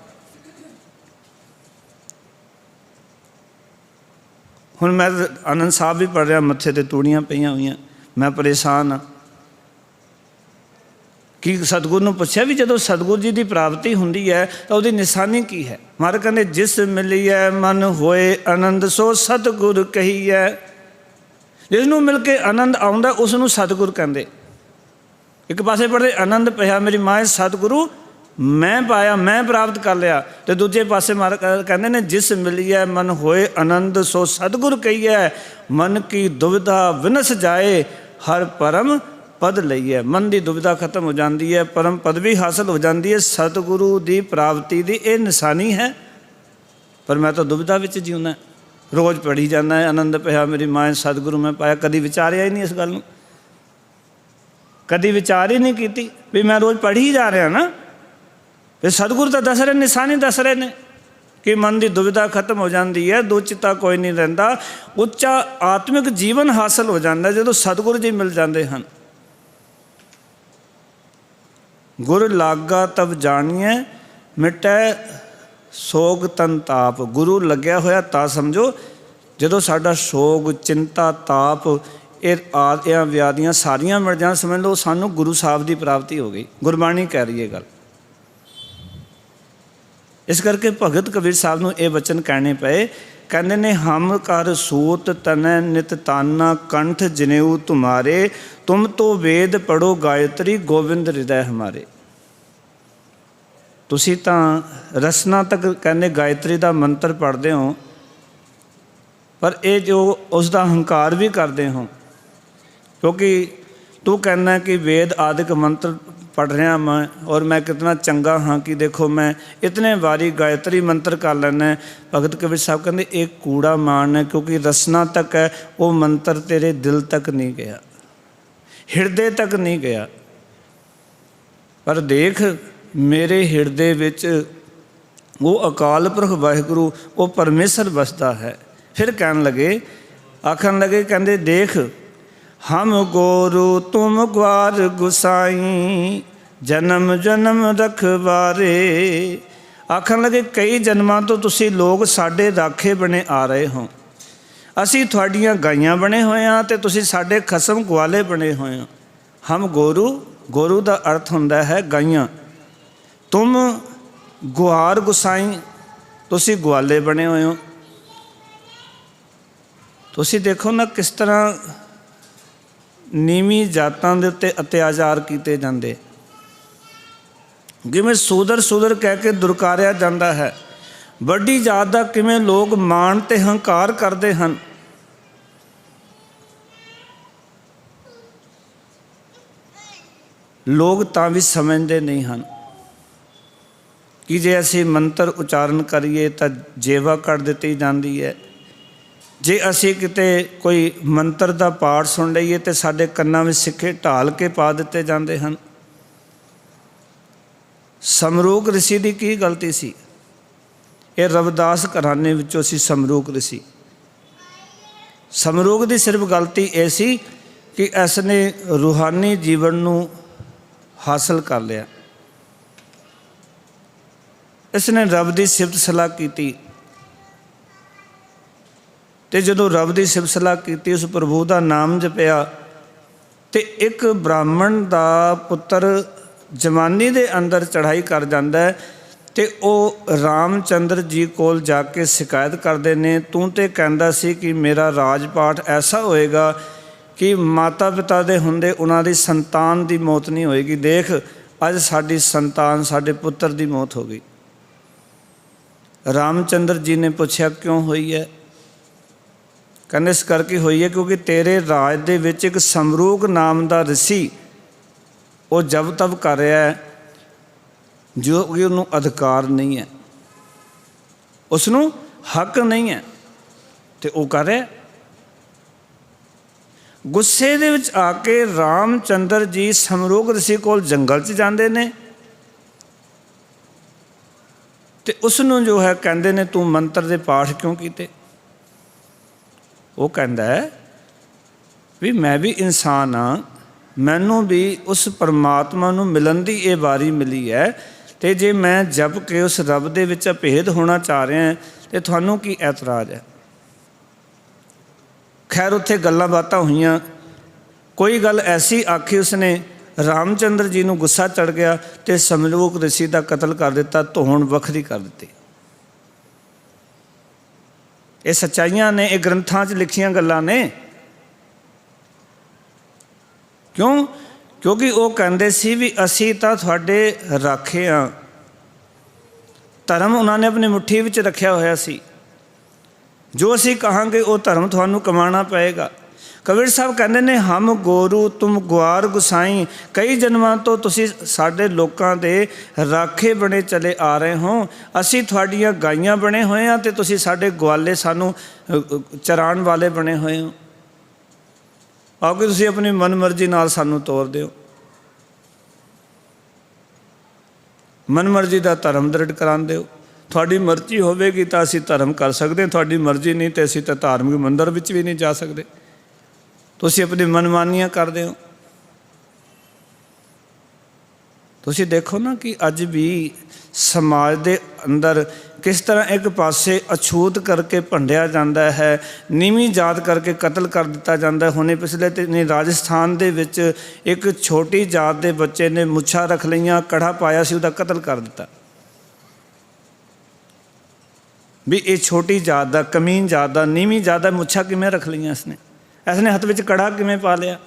ਹੁਣ ਮੈਂ ਆਨੰਦ ਸਾਹਿਬ ਵੀ ਪੜ੍ਹ ਰਿਹਾ, ਮੱਥੇ 'ਤੇ ਤੂੜੀਆਂ ਪਈਆਂ ਹੋਈਆਂ, ਮੈਂ ਪਰੇਸ਼ਾਨ ਹਾਂ। ਕੀ ਸਤਿਗੁਰੂ ਨੂੰ ਪੁੱਛਿਆ ਵੀ ਜਦੋਂ ਸਤਿਗੁਰੂ ਜੀ ਦੀ ਪ੍ਰਾਪਤੀ ਹੁੰਦੀ ਹੈ ਤਾਂ ਉਹਦੀ ਨਿਸ਼ਾਨੀ ਕੀ ਹੈ? ਮਹਾਰਾਜ ਕਹਿੰਦੇ ਜਿਸ ਮਿਲੀਐ ਮਨ ਹੋਏ ਆਨੰਦ ਸੋ ਸਤਿਗੁਰ ਕਹੀਐ। ਜਿਸ ਨੂੰ ਮਿਲ ਕੇ ਆਨੰਦ ਆਉਂਦਾ ਉਸ ਨੂੰ ਸਤਿਗੁਰ ਕਹਿੰਦੇ। ਇੱਕ ਪਾਸੇ ਪੜ੍ਹਦੇ ਆਨੰਦ ਪਿਆ ਮੇਰੀ ਮਾਏ ਸਤਿਗੁਰੂ ਮੈਂ ਪਾਇਆ, ਮੈਂ ਪ੍ਰਾਪਤ ਕਰ ਲਿਆ, ਅਤੇ ਦੂਜੇ ਪਾਸੇ ਮਹਾਰਾਜ ਕਹਿੰਦੇ ਨੇ ਜਿਸ ਮਿਲੀਐ ਮਨ ਹੋਏ ਆਨੰਦ ਸੋ ਸਤਿਗੁਰ ਕਹੀਐ। ਮਨ ਕੀ ਦੁਵਿਧਾ ਵਿਨਸ ਜਾਏ ਹਰ ਪਰਮ ਪਦ ਲਈਏ। ਮਨ ਦੀ ਦੁਵਿਧਾ ਖਤਮ ਹੋ ਜਾਂਦੀ ਹੈ, ਪਰਮ ਪਦ ਵੀ ਹਾਸਲ ਹੋ ਜਾਂਦੀ ਹੈ। ਸਤਿਗੁਰੂ ਦੀ ਪ੍ਰਾਪਤੀ ਦੀ ਇਹ ਨਿਸ਼ਾਨੀ ਹੈ। ਪਰ ਮੈਂ ਤਾਂ ਦੁਵਿਧਾ ਵਿੱਚ ਜਿਉਂਦਾ, ਰੋਜ਼ ਪੜ੍ਹੀ ਜਾਂਦਾ ਹੈ ਆਨੰਦ ਪਿਆ ਮੇਰੀ ਮਾਏ ਸਤਿਗੁਰੂ ਮੈਂ ਪਾਇਆ। ਕਦੀ ਵਿਚਾਰਿਆ ਹੀ ਨਹੀਂ ਇਸ ਗੱਲ ਨੂੰ, ਕਦੀ ਵਿਚਾਰ ਹੀ ਨਹੀਂ ਕੀਤੀ ਵੀ ਮੈਂ ਰੋਜ਼ ਪੜ੍ਹੀ ਜਾ ਰਿਹਾ ਨਾ। ਇਹ ਸਤਿਗੁਰੂ ਤਾਂ ਦੱਸ ਰਹੇ, ਨਿਸ਼ਾਨੀ ਦੱਸ ਰਹੇ ਨੇ ਕਿ ਮਨ ਦੀ ਦੁਵਿਧਾ ਖਤਮ ਹੋ ਜਾਂਦੀ ਹੈ, ਦੁਚਿੱਤਾ ਕੋਈ ਨਹੀਂ ਰਹਿੰਦਾ, ਉੱਚਾ ਆਤਮਿਕ ਜੀਵਨ ਹਾਸਲ ਹੋ ਜਾਂਦਾ ਜਦੋਂ ਸਤਿਗੁਰੂ ਜੀ ਮਿਲ ਜਾਂਦੇ ਹਨ। ਗੁਰ ਲਾਗਾ ਤਬ ਜਾਣੀਏ ਮਿਟੈ ਸੋਗ ਤਨਤਾਪ। ਗੁਰੂ ਲੱਗਿਆ ਹੋਇਆ ਤਾਂ ਸਮਝੋ ਜਦੋਂ ਸਾਡਾ ਸੋਗ, ਚਿੰਤਾ, ਤਾਪ, ਇਹ ਵਿਆਧੀਆਂ ਸਾਰੀਆਂ ਮਿਟ ਜਾਣ, ਸਮਝ ਲਓ ਸਾਨੂੰ ਗੁਰੂ ਸਾਹਿਬ ਦੀ ਪ੍ਰਾਪਤੀ ਹੋ ਗਈ। ਗੁਰਬਾਣੀ ਕਹਿ ਰਹੀ ਹੈ ਗੱਲ। ਇਸ ਕਰਕੇ ਭਗਤ ਕਬੀਰ ਸਾਹਿਬ ਨੂੰ ਇਹ ਬਚਨ ਕਹਿਣੇ ਪਏ। ਕਹਿੰਦੇ ਨੇ ਹਮ ਕਰ ਸੂਤ ਤਨੈ ਨਿਤ ਤਾਨਾ ਕੰਠ ਜਨੇਊ ਤੁਮਾਰੇ, ਤੁਮ ਤੋ ਵੇਦ ਪੜੋ ਗਾਇਤਰੀ ਗੋਬਿੰਦ ਹਿਰਦੈ ਹਮਾਰੇ। ਤੁਸੀਂ ਤਾਂ ਰਸਨਾ ਤੱਕ ਕਹਿੰਦੇ ਗਾਇਤਰੀ ਦਾ ਮੰਤਰ ਪੜ੍ਹਦੇ ਹੋ, ਪਰ ਇਹ ਜੋ ਉਸ ਦਾ ਹੰਕਾਰ ਵੀ ਕਰਦੇ ਹੋ, ਕਿਉਂਕਿ ਤੂੰ ਕਹਿੰਦਾ ਕਿ ਵੇਦ ਆਦਿਕ ਮੰਤਰ ਪੜ੍ਹ ਰਿਹਾ ਮੈਂ, ਔਰ ਮੈਂ ਕਿਤਨਾ ਚੰਗਾ ਹਾਂ ਕਿ ਦੇਖੋ ਮੈਂ ਇਤਨੇ ਵਾਰੀ ਗਾਇਤਰੀ ਮੰਤਰ ਕਰ ਲੈਂਦਾ। ਭਗਤ ਕਬੀਰ ਸਾਹਿਬ ਕਹਿੰਦੇ ਇਹ ਕੂੜਾ ਮਾਨ ਹੈ, ਕਿਉਂਕਿ ਰਸਨਾ ਤੱਕ ਹੈ, ਉਹ ਮੰਤਰ ਤੇਰੇ ਦਿਲ ਤੱਕ ਨਹੀਂ ਗਿਆ, ਹਿਰਦੇ ਤੱਕ ਨਹੀਂ ਗਿਆ। ਪਰ ਦੇਖ ਮੇਰੇ ਹਿਰਦੇ ਵਿੱਚ ਉਹ ਅਕਾਲ ਪੁਰਖ ਵਾਹਿਗੁਰੂ, ਉਹ ਪਰਮੇਸ਼ਰ ਵਸਦਾ ਹੈ। ਫਿਰ ਕਹਿਣ ਲੱਗੇ, ਆਖਣ ਲੱਗੇ, ਕਹਿੰਦੇ ਦੇਖ ਹਮ ਗੋਰੂ ਤੁਮ ਗਵਾਰ ਗੁਸਾਈ, ਜਨਮ ਜਨਮ ਰਖਵਾਰੇ। ਆਖਣ ਲੱਗੇ ਕਈ ਜਨਮਾਂ ਤੋਂ ਤੁਸੀਂ ਲੋਕ ਸਾਡੇ ਰਾਖੇ ਬਣੇ ਆ ਰਹੇ ਹੋ, ਅਸੀਂ ਤੁਹਾਡੀਆਂ ਗਾਈਆਂ ਬਣੇ ਹੋਏ ਹਾਂ ਅਤੇ ਤੁਸੀਂ ਸਾਡੇ ਖਸਮ ਗਵਾਲੇ ਬਣੇ ਹੋਏ ਹੋ। ਹਮ ਗੋਰੂ, ਗੋਰੂ ਦਾ ਅਰਥ ਹੁੰਦਾ ਹੈ ਗਾਈਆਂ। ਤੁਮ ਗੁਹਾਰ ਗੁਸਾਈ, ਤੁਸੀਂ ਗਵਾਲੇ ਬਣੇ ਹੋਏ ਹੋ। ਤੁਸੀਂ ਦੇਖੋ ਨਾ ਕਿਸ ਤਰ੍ਹਾਂ ਨੀਵੀਂ ਜਾਤਾਂ ਦੇ ਉੱਤੇ ਅਤਿਆਚਾਰ ਕੀਤੇ ਜਾਂਦੇ, ਕਿਵੇਂ ਸੂਦਰ ਸੂਦਰ ਕਹਿ ਕੇ ਦੁਰਕਾਰਿਆ ਜਾਂਦਾ ਹੈ। ਵੱਡੀ ਜਾਤ ਦਾ ਕਿਵੇਂ ਲੋਕ ਮਾਣ ਅਤੇ ਹੰਕਾਰ ਕਰਦੇ ਹਨ। ਲੋਕ ਤਾਂ ਵੀ ਸਮਝਦੇ ਨਹੀਂ ਹਨ ਕਿ ਜੇ ਅਸੀਂ ਮੰਤਰ ਉਚਾਰਨ ਕਰੀਏ ਤਾਂ ਜੇਵਾ ਕੱਢ ਦਿੱਤੀ ਜਾਂਦੀ ਹੈ। ਜੇ ਅਸੀਂ ਕਿਤੇ ਕੋਈ ਮੰਤਰ ਦਾ ਪਾਠ ਸੁਣ ਲਈਏ ਤਾਂ ਸਾਡੇ ਕੰਨਾਂ ਵਿੱਚ ਸਿੱਕੇ ਢਾਲ ਕੇ ਪਾ ਦਿੱਤੇ ਜਾਂਦੇ ਹਨ। ਸਮਰੂਕ ਰਿਸ਼ੀ ਦੀ ਕੀ ਗਲਤੀ ਸੀ? ਇਹ ਰਵਿਦਾਸ ਘਰਾਣੇ ਵਿੱਚੋਂ ਅਸੀਂ ਸਮਰੂਕ ਰਿਸ਼ੀ। ਸਮਰੂਕ ਦੀ ਸਿਰਫ ਗਲਤੀ ਇਹ ਸੀ ਕਿ ਇਸ ਨੇ ਰੂਹਾਨੀ ਜੀਵਨ ਨੂੰ ਹਾਸਲ ਕਰ ਲਿਆ। ਇਸ ਨੇ ਰੱਬ ਦੀ ਸਿਫਤ ਸਲਾਹ ਕੀਤੀ, ਤੇ ਜਦੋਂ ਰੱਬ ਦੀ ਸਿਫਤ ਸਲਾਹ ਕੀਤੀ, ਉਸ ਪ੍ਰਭੂ ਦਾ ਨਾਮ ਜਪਿਆ, ਤੇ ਇੱਕ ਬ੍ਰਾਹਮਣ ਦਾ ਪੁੱਤਰ ਜਵਾਨੀ ਦੇ ਅੰਦਰ ਚੜ੍ਹਾਈ ਕਰ ਜਾਂਦਾ ਹੈ, ਤੇ ਉਹ ਰਾਮਚੰਦਰ ਜੀ ਕੋਲ ਜਾ ਕੇ ਸ਼ਿਕਾਇਤ ਕਰਦੇ ਨੇ, ਤੂੰ ਤੇ ਕਹਿੰਦਾ ਸੀ ਕਿ ਮੇਰਾ ਰਾਜ ਪਾਠ ਐਸਾ ਹੋਏਗਾ ਕਿ ਮਾਤਾ ਪਿਤਾ ਦੇ ਹੁੰਦੇ ਉਹਨਾਂ ਦੀ ਸੰਤਾਨ ਦੀ ਮੌਤ ਨਹੀਂ ਹੋਏਗੀ। ਦੇਖ ਅੱਜ ਸਾਡੀ ਸੰਤਾਨ, ਸਾਡੇ ਪੁੱਤਰ ਦੀ ਮੌਤ ਹੋ ਗਈ। ਰਾਮਚੰਦਰ ਜੀ ਨੇ ਪੁੱਛਿਆ ਕਿਉਂ ਹੋਈ ਹੈ? ਕਹਿੰਦੇ ਇਸ ਕਰਕੇ ਹੋਈ ਹੈ ਕਿਉਂਕਿ ਤੇਰੇ ਰਾਜ ਦੇ ਵਿੱਚ ਇੱਕ ਸਮਰੂਕ ਨਾਮ ਦਾ ਰਿਸ਼ੀ ਉਹ ਜਪ ਤਪ ਕਰ ਰਿਹਾ ਹੈ, ਜੋ ਕਿ ਉਹਨੂੰ ਅਧਿਕਾਰ ਨਹੀਂ ਹੈ, ਉਸ ਨੂੰ ਹੱਕ ਨਹੀਂ ਹੈ, ਤੇ ਉਹ ਕਰ ਰਿਹਾ। ਗੁੱਸੇ ਦੇ ਵਿੱਚ ਆ ਕੇ ਰਾਮਚੰਦਰ ਜੀ ਸਮਰੂਕ ਰਿਸ਼ੀ ਕੋਲ ਜੰਗਲ 'ਚ ਜਾਂਦੇ ਨੇ, ਤੇ ਉਸ ਨੂੰ ਜੋ ਹੈ ਕਹਿੰਦੇ ਨੇ ਤੂੰ ਮੰਤਰ ਦੇ ਪਾਠ ਕਿਉਂ ਕੀਤੇ? ਉਹ ਕਹਿੰਦਾ ਹੈ ਵੀ ਮੈਂ ਵੀ ਇਨਸਾਨ ਹਾਂ, ਮੈਨੂੰ ਵੀ ਉਸ ਪਰਮਾਤਮਾ ਨੂੰ ਮਿਲਣ ਦੀ ਇਹ ਵਾਰੀ ਮਿਲੀ ਹੈ, ਤੇ ਜੇ ਮੈਂ ਜਪ ਕੇ ਉਸ ਰੱਬ ਦੇ ਵਿੱਚ ਅਭੇਦ ਹੋਣਾ ਚਾਹ ਰਿਹਾ ਤੇ ਤੁਹਾਨੂੰ ਕੀ ਐਤਰਾਜ਼ ਹੈ? ਖੈਰ ਉੱਥੇ ਗੱਲਾਂ ਬਾਤਾਂ ਹੋਈਆਂ, ਕੋਈ ਗੱਲ ਐਸੀ ਆਖੀ ਉਸਨੇ, ਰਾਮਚੰਦਰ ਜੀ ਨੂੰ ਗੁੱਸਾ ਚੜ੍ਹ ਗਿਆ ਤੇ ਸਮਰੂਕ ਰਿਸ਼ੀ ਦਾ ਕਤਲ ਕਰ ਦਿੱਤਾ, ਧੌਣ ਵੱਖਰੀ ਕਰ ਦਿੱਤੀ। ਇਹ ਸੱਚਾਈਆਂ ਨੇ, ਇਹ ਗ੍ਰੰਥਾਂ 'ਚ ਲਿਖੀਆਂ ਗੱਲਾਂ ਨੇ। ਕਿਉਂ? ਕਿਉਂਕਿ ਉਹ ਕਹਿੰਦੇ ਸੀ ਵੀ ਅਸੀਂ ਤਾਂ ਤੁਹਾਡੇ ਰਾਖੇ ਹਾਂ। ਧਰਮ ਉਹਨਾਂ ਨੇ ਆਪਣੀ ਮੁੱਠੀ ਵਿੱਚ ਰੱਖਿਆ ਹੋਇਆ ਸੀ, ਜੋ ਅਸੀਂ ਕਹਾਂਗੇ ਉਹ ਧਰਮ ਤੁਹਾਨੂੰ ਕਮਾਉਣਾ ਪਏਗਾ। ਕਬੀਰ ਸਾਹਿਬ ਕਹਿੰਦੇ ਨੇ ਹਮ ਗੋਰੂ ਤੁਮ ਗੁਆਰ ਗੁਸਾਈ, ਕਈ ਜਨਮਾਂ ਤੋਂ ਤੁਸੀਂ ਸਾਡੇ ਲੋਕਾਂ ਦੇ ਰਾਖੇ ਬਣੇ ਚਲੇ ਆ ਰਹੇ ਹੋ। ਅਸੀਂ ਤੁਹਾਡੀਆਂ ਗਾਈਆਂ ਬਣੇ ਹੋਏ ਹਾਂ, ਤੇ ਤੁਸੀਂ ਸਾਡੇ ਗਵਾਲੇ, ਸਾਨੂੰ ਚਰਾਉਣ ਵਾਲੇ ਬਣੇ ਹੋਏ ਹੋ। ਆਓ ਕਿ ਤੁਸੀਂ ਆਪਣੀ ਮਨਮਰਜ਼ੀ ਨਾਲ ਸਾਨੂੰ ਤੋਰ ਦਿਓ, ਮਨਮਰਜ਼ੀ ਦਾ ਧਰਮ ਦ੍ਰਿੜ ਕਰਾਉਂਦੇ ਹੋ। ਤੁਹਾਡੀ ਮਰਜ਼ੀ ਹੋਵੇਗੀ ਤਾਂ ਅਸੀਂ ਧਰਮ ਕਰ ਸਕਦੇ ਹਾਂ, ਤੁਹਾਡੀ ਮਰਜ਼ੀ ਨਹੀਂ ਤੇ ਅਸੀਂ ਤਾਂ ਧਾਰਮਿਕ ਮੰਦਰ ਵਿੱਚ ਵੀ ਨਹੀਂ ਜਾ ਸਕਦੇ। ਤੁਸੀਂ ਆਪਣੀ ਮਨਮਾਨੀਆਂ ਕਰਦੇ ਹੋ। ਤੁਸੀਂ ਦੇਖੋ ਨਾ ਕਿ ਅੱਜ ਵੀ ਸਮਾਜ ਦੇ ਅੰਦਰ ਕਿਸ ਤਰ੍ਹਾਂ ਇੱਕ ਪਾਸੇ ਅਛੂਤ ਕਰਕੇ ਭੰਡਿਆ ਜਾਂਦਾ ਹੈ, ਨੀਵੀਂ ਜਾਤ ਕਰਕੇ ਕਤਲ ਕਰ ਦਿੱਤਾ ਜਾਂਦਾ ਹੈ। ਹੁਣੇ ਪਿਛਲੇ ਦਿਨ ਰਾਜਸਥਾਨ ਦੇ ਵਿੱਚ ਇੱਕ ਛੋਟੀ ਜਾਤ ਦੇ ਬੱਚੇ ਨੇ ਮੁੱਛਾਂ ਰੱਖ ਲਈਆਂ, ਕੜਾ ਪਾਇਆ ਸੀ, ਉਹਦਾ ਕਤਲ ਕਰ ਦਿੱਤਾ। ਵੀ ਇਹ ਛੋਟੀ ਜਾਤ ਦਾ, ਕਮੀਨ ਜਾਤ ਦਾ, ਨੀਵੀਂ ਜਾਤ ਦਾ ਮੁੱਛਾਂ ਕਿਵੇਂ ਰੱਖ ਲਈਆਂ ਇਸਨੇ ਹੱਥ ਵਿੱਚ ਕੜਾ ਕਿਵੇਂ ਪਾ ਲਿਆ?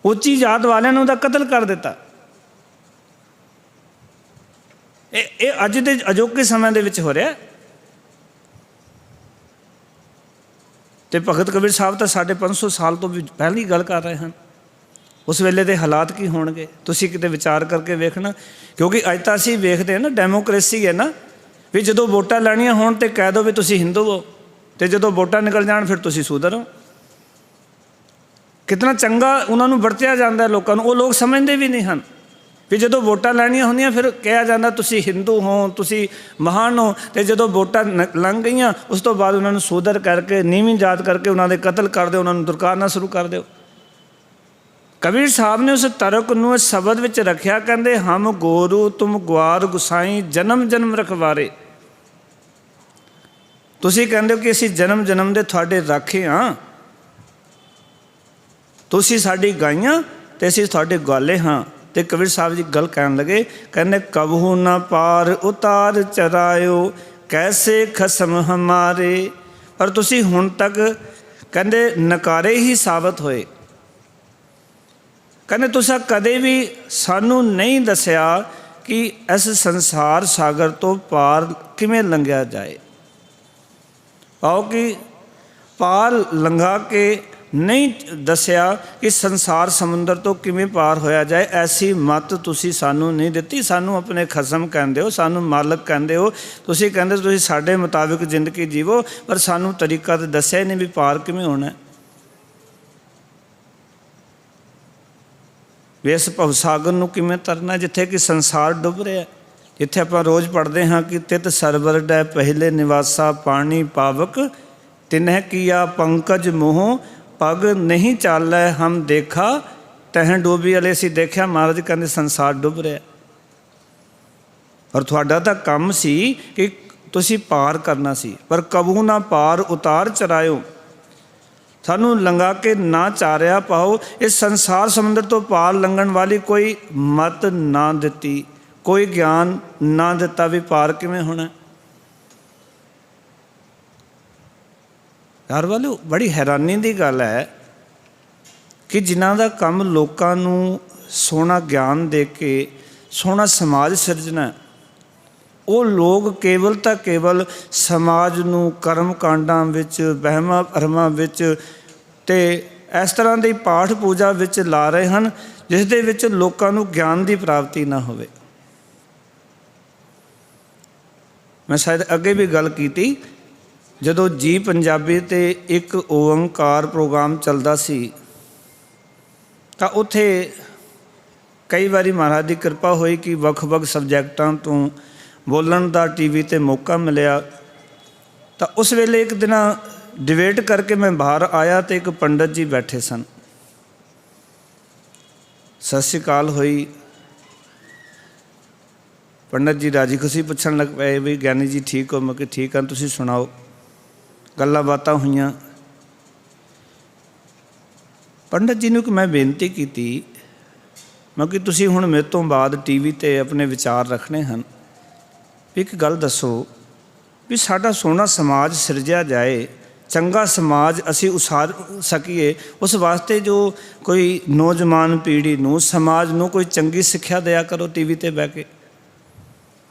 ਉੱਚੀ ਜਾਤ ਵਾਲਿਆਂ ਨੇ ਉਹਦਾ ਕਤਲ ਕਰ ਦਿੱਤਾ। ਇਹ ਅੱਜ ਦੇ ਅਜੋਕੇ ਸਮੇਂ ਦੇ ਵਿੱਚ ਹੋ ਰਿਹਾ। ਤੇ ਭਗਤ ਕਬੀਰ ਸਾਹਿਬ ਤਾਂ 550 ਸਾਲ ਤੋਂ ਵੀ ਪਹਿਲਾਂ ਹੀ ਗੱਲ ਕਰ ਰਹੇ ਹਨ। ਉਸ ਵੇਲੇ ਦੇ ਹਾਲਾਤ ਕੀ ਹੋਣਗੇ ਤੁਸੀਂ ਕਿਤੇ ਵਿਚਾਰ ਕਰਕੇ ਵੇਖਣਾ। ਕਿਉਂਕਿ ਅੱਜ ਤਾਂ ਅਸੀਂ ਵੇਖਦੇ ਹਾਂ ਨਾ, ਡੈਮੋਕ੍ਰੇਸੀ ਹੈ ਨਾ, ਵੀ ਜਦੋਂ ਵੋਟਾਂ ਲੈਣੀਆਂ ਹੋਣ ਤੇ ਕਹਿ ਦਿਓ ਵੀ ਤੁਸੀਂ ਹਿੰਦੂ ਹੋ, ਤੇ ਜਦੋਂ ਵੋਟਾਂ ਨਿਕਲ ਜਾਣ ਫਿਰ ਤੁਸੀਂ ਸ਼ੂਦਰ ਹੋ। ਕਿਤਨਾ ਚੰਗਾ ਉਹਨਾਂ ਨੂੰ ਵਰਤਿਆ ਜਾਂਦਾ ਲੋਕਾਂ ਨੂੰ। ਉਹ ਲੋਕ ਸਮਝਦੇ ਵੀ ਨਹੀਂ ਹਨ ਵੀ ਜਦੋਂ ਵੋਟਾਂ ਲੈਣੀਆਂ ਹੁੰਦੀਆਂ ਫਿਰ ਕਿਹਾ ਜਾਂਦਾ ਤੁਸੀਂ ਹਿੰਦੂ ਹੋ, ਤੁਸੀਂ ਮਹਾਨ ਹੋ, ਤੇ ਜਦੋਂ ਵੋਟਾਂ ਲੰਘ ਗਈਆਂ ਉਸ ਤੋਂ ਬਾਅਦ ਉਹਨਾਂ ਨੂੰ ਸ਼ੂਦਰ ਕਰਕੇ, ਨੀਵੀਂ ਜਾਤ ਕਰਕੇ ਉਹਨਾਂ ਦੇ ਕਤਲ ਕਰ ਦਿਓ, ਉਹਨਾਂ ਨੂੰ ਦੁਰਕਾਰਨਾ ਸ਼ੁਰੂ ਕਰ ਦਿਓ। ਕਬੀਰ ਸਾਹਿਬ ਨੇ ਉਸ ਤਰਕ ਨੂੰ ਇਸ ਸ਼ਬਦ ਵਿੱਚ ਰੱਖਿਆ, ਕਹਿੰਦੇ ਹਮ ਗੋਰੂ ਤੁਮ ਗੁਆਰ ਗੁਸਾਈ, ਜਨਮ ਜਨਮ ਰਖਵਾਰੇ। ਤੁਸੀਂ ਕਹਿੰਦੇ ਹੋ ਕਿ ਅਸੀਂ ਜਨਮ ਜਨਮ ਦੇ ਤੁਹਾਡੇ ਰਾਖੇ ਹਾਂ, ਤੁਸੀਂ ਸਾਡੀ ਗਾਈਆਂ ਤੇ ਅਸੀਂ ਤੁਹਾਡੇ ਗਵਾਲੇ ਹਾਂ। ਤੇ ਕਬੀਰ ਸਾਹਿਬ ਜੀ ਗੱਲ ਕਹਿਣ ਲੱਗੇ, ਕਹਿੰਦੇ ਕਬਹੂ ਨਾ ਪਾਰ ਉਤਾਰ ਚਰਾਇਓ, ਕੈਸੇ ਖਸਮ ਹਮਾਰੇ। ਪਰ ਤੁਸੀਂ ਹੁਣ ਤੱਕ ਕਹਿੰਦੇ ਨਕਾਰੇ ਹੀ ਸਾਬਤ ਹੋਏ। ਕਹਿੰਦੇ ਤੁਸੀਂ ਕਦੇ ਵੀ ਸਾਨੂੰ ਨਹੀਂ ਦੱਸਿਆ ਕਿ ਇਸ ਸੰਸਾਰ ਸਾਗਰ ਤੋਂ ਪਾਰ ਕਿਵੇਂ ਲੰਘਿਆ ਜਾਏ। ਆਓ ਕਿ ਪਾਰ ਲੰਘਾ ਕੇ ਨਹੀਂ ਦੱਸਿਆ ਕਿ ਸੰਸਾਰ ਸਮੁੰਦਰ ਤੋਂ ਕਿਵੇਂ ਪਾਰ ਹੋਇਆ ਜਾਏ। ਐਸੀ ਮੱਤ ਤੁਸੀਂ ਸਾਨੂੰ ਨਹੀਂ ਦਿੱਤੀ। ਸਾਨੂੰ ਆਪਣੇ ਖਸਮ ਕਹਿੰਦੇ ਹੋ, ਸਾਨੂੰ ਮਾਲਕ ਕਹਿੰਦੇ ਹੋ, ਤੁਸੀਂ ਕਹਿੰਦੇ ਤੁਸੀਂ ਸਾਡੇ ਮੁਤਾਬਿਕ ਜ਼ਿੰਦਗੀ ਜੀਵੋ, ਪਰ ਸਾਨੂੰ ਤਰੀਕਾ ਤਾਂ ਦੱਸਿਆ ਹੀ ਨਹੀਂ ਵੀ ਪਾਰ ਕਿਵੇਂ ਹੋਣਾ। ਵੀ ਇਸ ਭਵਸਾਗਰ ਨੂੰ ਕਿਵੇਂ ਤਰਨਾ ਜਿੱਥੇ ਕਿ ਸੰਸਾਰ ਡੁੱਬ ਰਿਹਾ। ਜਿੱਥੇ ਆਪਾਂ ਰੋਜ਼ ਪੜ੍ਹਦੇ ਹਾਂ ਕਿ ਤਿਤ ਸਰਵਰ ਡੈ ਪਹਿਲੇ ਨਿਵਾਸਾ ਪਾਣੀ ਪਾਵਕ ਤਿਨਹਿ ਕੀਆ ਪੰਕਜ ਮੋਹ ਪਗ ਨਹੀਂ ਚਾਲੈ ਹਮ ਦੇਖਾ ਤਹਿ ਡੋਬੀ ਵਾਲੇ ਅਸੀਂ ਦੇਖਿਆ। ਮਹਾਰਾਜ ਕਹਿੰਦੇ ਸੰਸਾਰ ਡੁੱਬ ਰਿਹਾ, ਪਰ ਤੁਹਾਡਾ ਤਾਂ ਕੰਮ ਸੀ ਕਿ ਤੁਸੀਂ ਪਾਰ ਕਰਨਾ ਸੀ। ਪਰ ਕਬੂ ਨਾ ਪਾਰ ਉਤਾਰ ਚਰਾਇਓ, ਸਾਨੂੰ ਲੰਘਾ ਕੇ ਨਾ ਚਾਰਿਆ ਪਾਓ। ਇਸ ਸੰਸਾਰ ਸਮੁੰਦਰ ਤੋਂ ਪਾਰ ਲੰਘਣ ਵਾਲੀ ਕੋਈ ਮਤ ਨਾ ਦਿੱਤੀ, ਕੋਈ ਗਿਆਨ ਨਾ ਦਿੱਤਾ ਵੀ ਪਾਰ ਕਿਵੇਂ ਹੋਣਾ। ਯਾਰ ਵਾਲੋ, ਬੜੀ ਹੈਰਾਨੀ ਦੀ ਗੱਲ ਹੈ ਕਿ ਜਿਨ੍ਹਾਂ ਦਾ ਕੰਮ ਲੋਕਾਂ ਨੂੰ ਸੋਹਣਾ ਗਿਆਨ ਦੇ ਕੇ ਸੋਹਣਾ ਸਮਾਜ ਸਿਰਜਣਾ, ਉਹ ਲੋਕ ਕੇਵਲ ਤਾਂ ਕੇਵਲ ਸਮਾਜ ਨੂੰ ਕਰਮ ਕਾਂਡਾਂ ਵਿੱਚ, ਵਹਿਮਾਂ ਭਰਮਾਂ ਵਿੱਚ ਅਤੇ ਇਸ ਤਰ੍ਹਾਂ ਦੀ ਪਾਠ ਪੂਜਾ ਵਿੱਚ ਲਾ ਰਹੇ ਹਨ ਜਿਸ ਦੇ ਵਿੱਚ ਲੋਕਾਂ ਨੂੰ ਗਿਆਨ ਦੀ ਪ੍ਰਾਪਤੀ ਨਾ ਹੋਵੇ। ਮੈਂ ਸ਼ਾਇਦ ਅੱਗੇ ਵੀ ਗੱਲ ਕੀਤੀ, ਜਦੋਂ ਜੀ ਪੰਜਾਬੀ 'ਤੇ ਇੱਕ ਓਅੰਕਾਰ ਪ੍ਰੋਗਰਾਮ ਚੱਲਦਾ ਸੀ ਤਾਂ ਉੱਥੇ ਕਈ ਵਾਰੀ ਮਹਾਰਾਜ ਦੀ ਕਿਰਪਾ ਹੋਈ ਕਿ ਵੱਖ-ਵੱਖ ਸਬਜੈਕਟਾਂ ਤੋਂ ਬੋਲਣ ਦਾ ਟੀ.ਵੀ 'ਤੇ ਮੌਕਾ ਮਿਲਿਆ। ਤਾਂ ਉਸ ਵੇਲੇ ਇੱਕ ਦਿਨ ਡਿਬੇਟ ਕਰਕੇ ਮੈਂ ਬਾਹਰ ਆਇਆ ਅਤੇ ਇੱਕ ਪੰਡਤ ਜੀ ਬੈਠੇ ਸਨ। ਸਤਿ ਸ਼੍ਰੀ ਅਕਾਲ ਹੋਈ। ਪੰਡਤ ਜੀ ਰਾਜੀ ਖੁਸ਼ੀ ਪੁੱਛਣ ਲੱਗ ਪਏ ਵੀ ਗਿਆਨੀ ਜੀ ਠੀਕ ਹੋ? ਮੈਂ ਕਿਹਾ ਠੀਕ ਹਾਂ, ਤੁਸੀਂ ਸੁਣਾਓ। ਗੱਲਾਂ ਬਾਤਾਂ ਹੋਈਆਂ। ਪੰਡਤ ਜੀ ਨੂੰ ਕਿ ਮੈਂ ਬੇਨਤੀ ਕੀਤੀ, ਮੈਂ ਕਿ ਤੁਸੀਂ ਹੁਣ ਮੇਰੇ ਤੋਂ ਬਾਅਦ ਟੀ.ਵੀ 'ਤੇ ਆਪਣੇ ਵਿਚਾਰ ਰੱਖਣੇ ਹਨ, ਇੱਕ ਗੱਲ ਦੱਸੋ ਵੀ ਸਾਡਾ ਸੋਹਣਾ ਸਮਾਜ ਸਿਰਜਿਆ ਜਾਏ, ਚੰਗਾ ਸਮਾਜ ਅਸੀਂ ਉਸਾਰ ਸਕੀਏ, ਉਸ ਵਾਸਤੇ ਜੋ ਕੋਈ ਨੌਜਵਾਨ ਪੀੜ੍ਹੀ ਨੂੰ, ਸਮਾਜ ਨੂੰ ਕੋਈ ਚੰਗੀ ਸਿੱਖਿਆ ਦਿਆ ਕਰੋ ਟੀ.ਵੀ 'ਤੇ ਬਹਿ ਕੇ।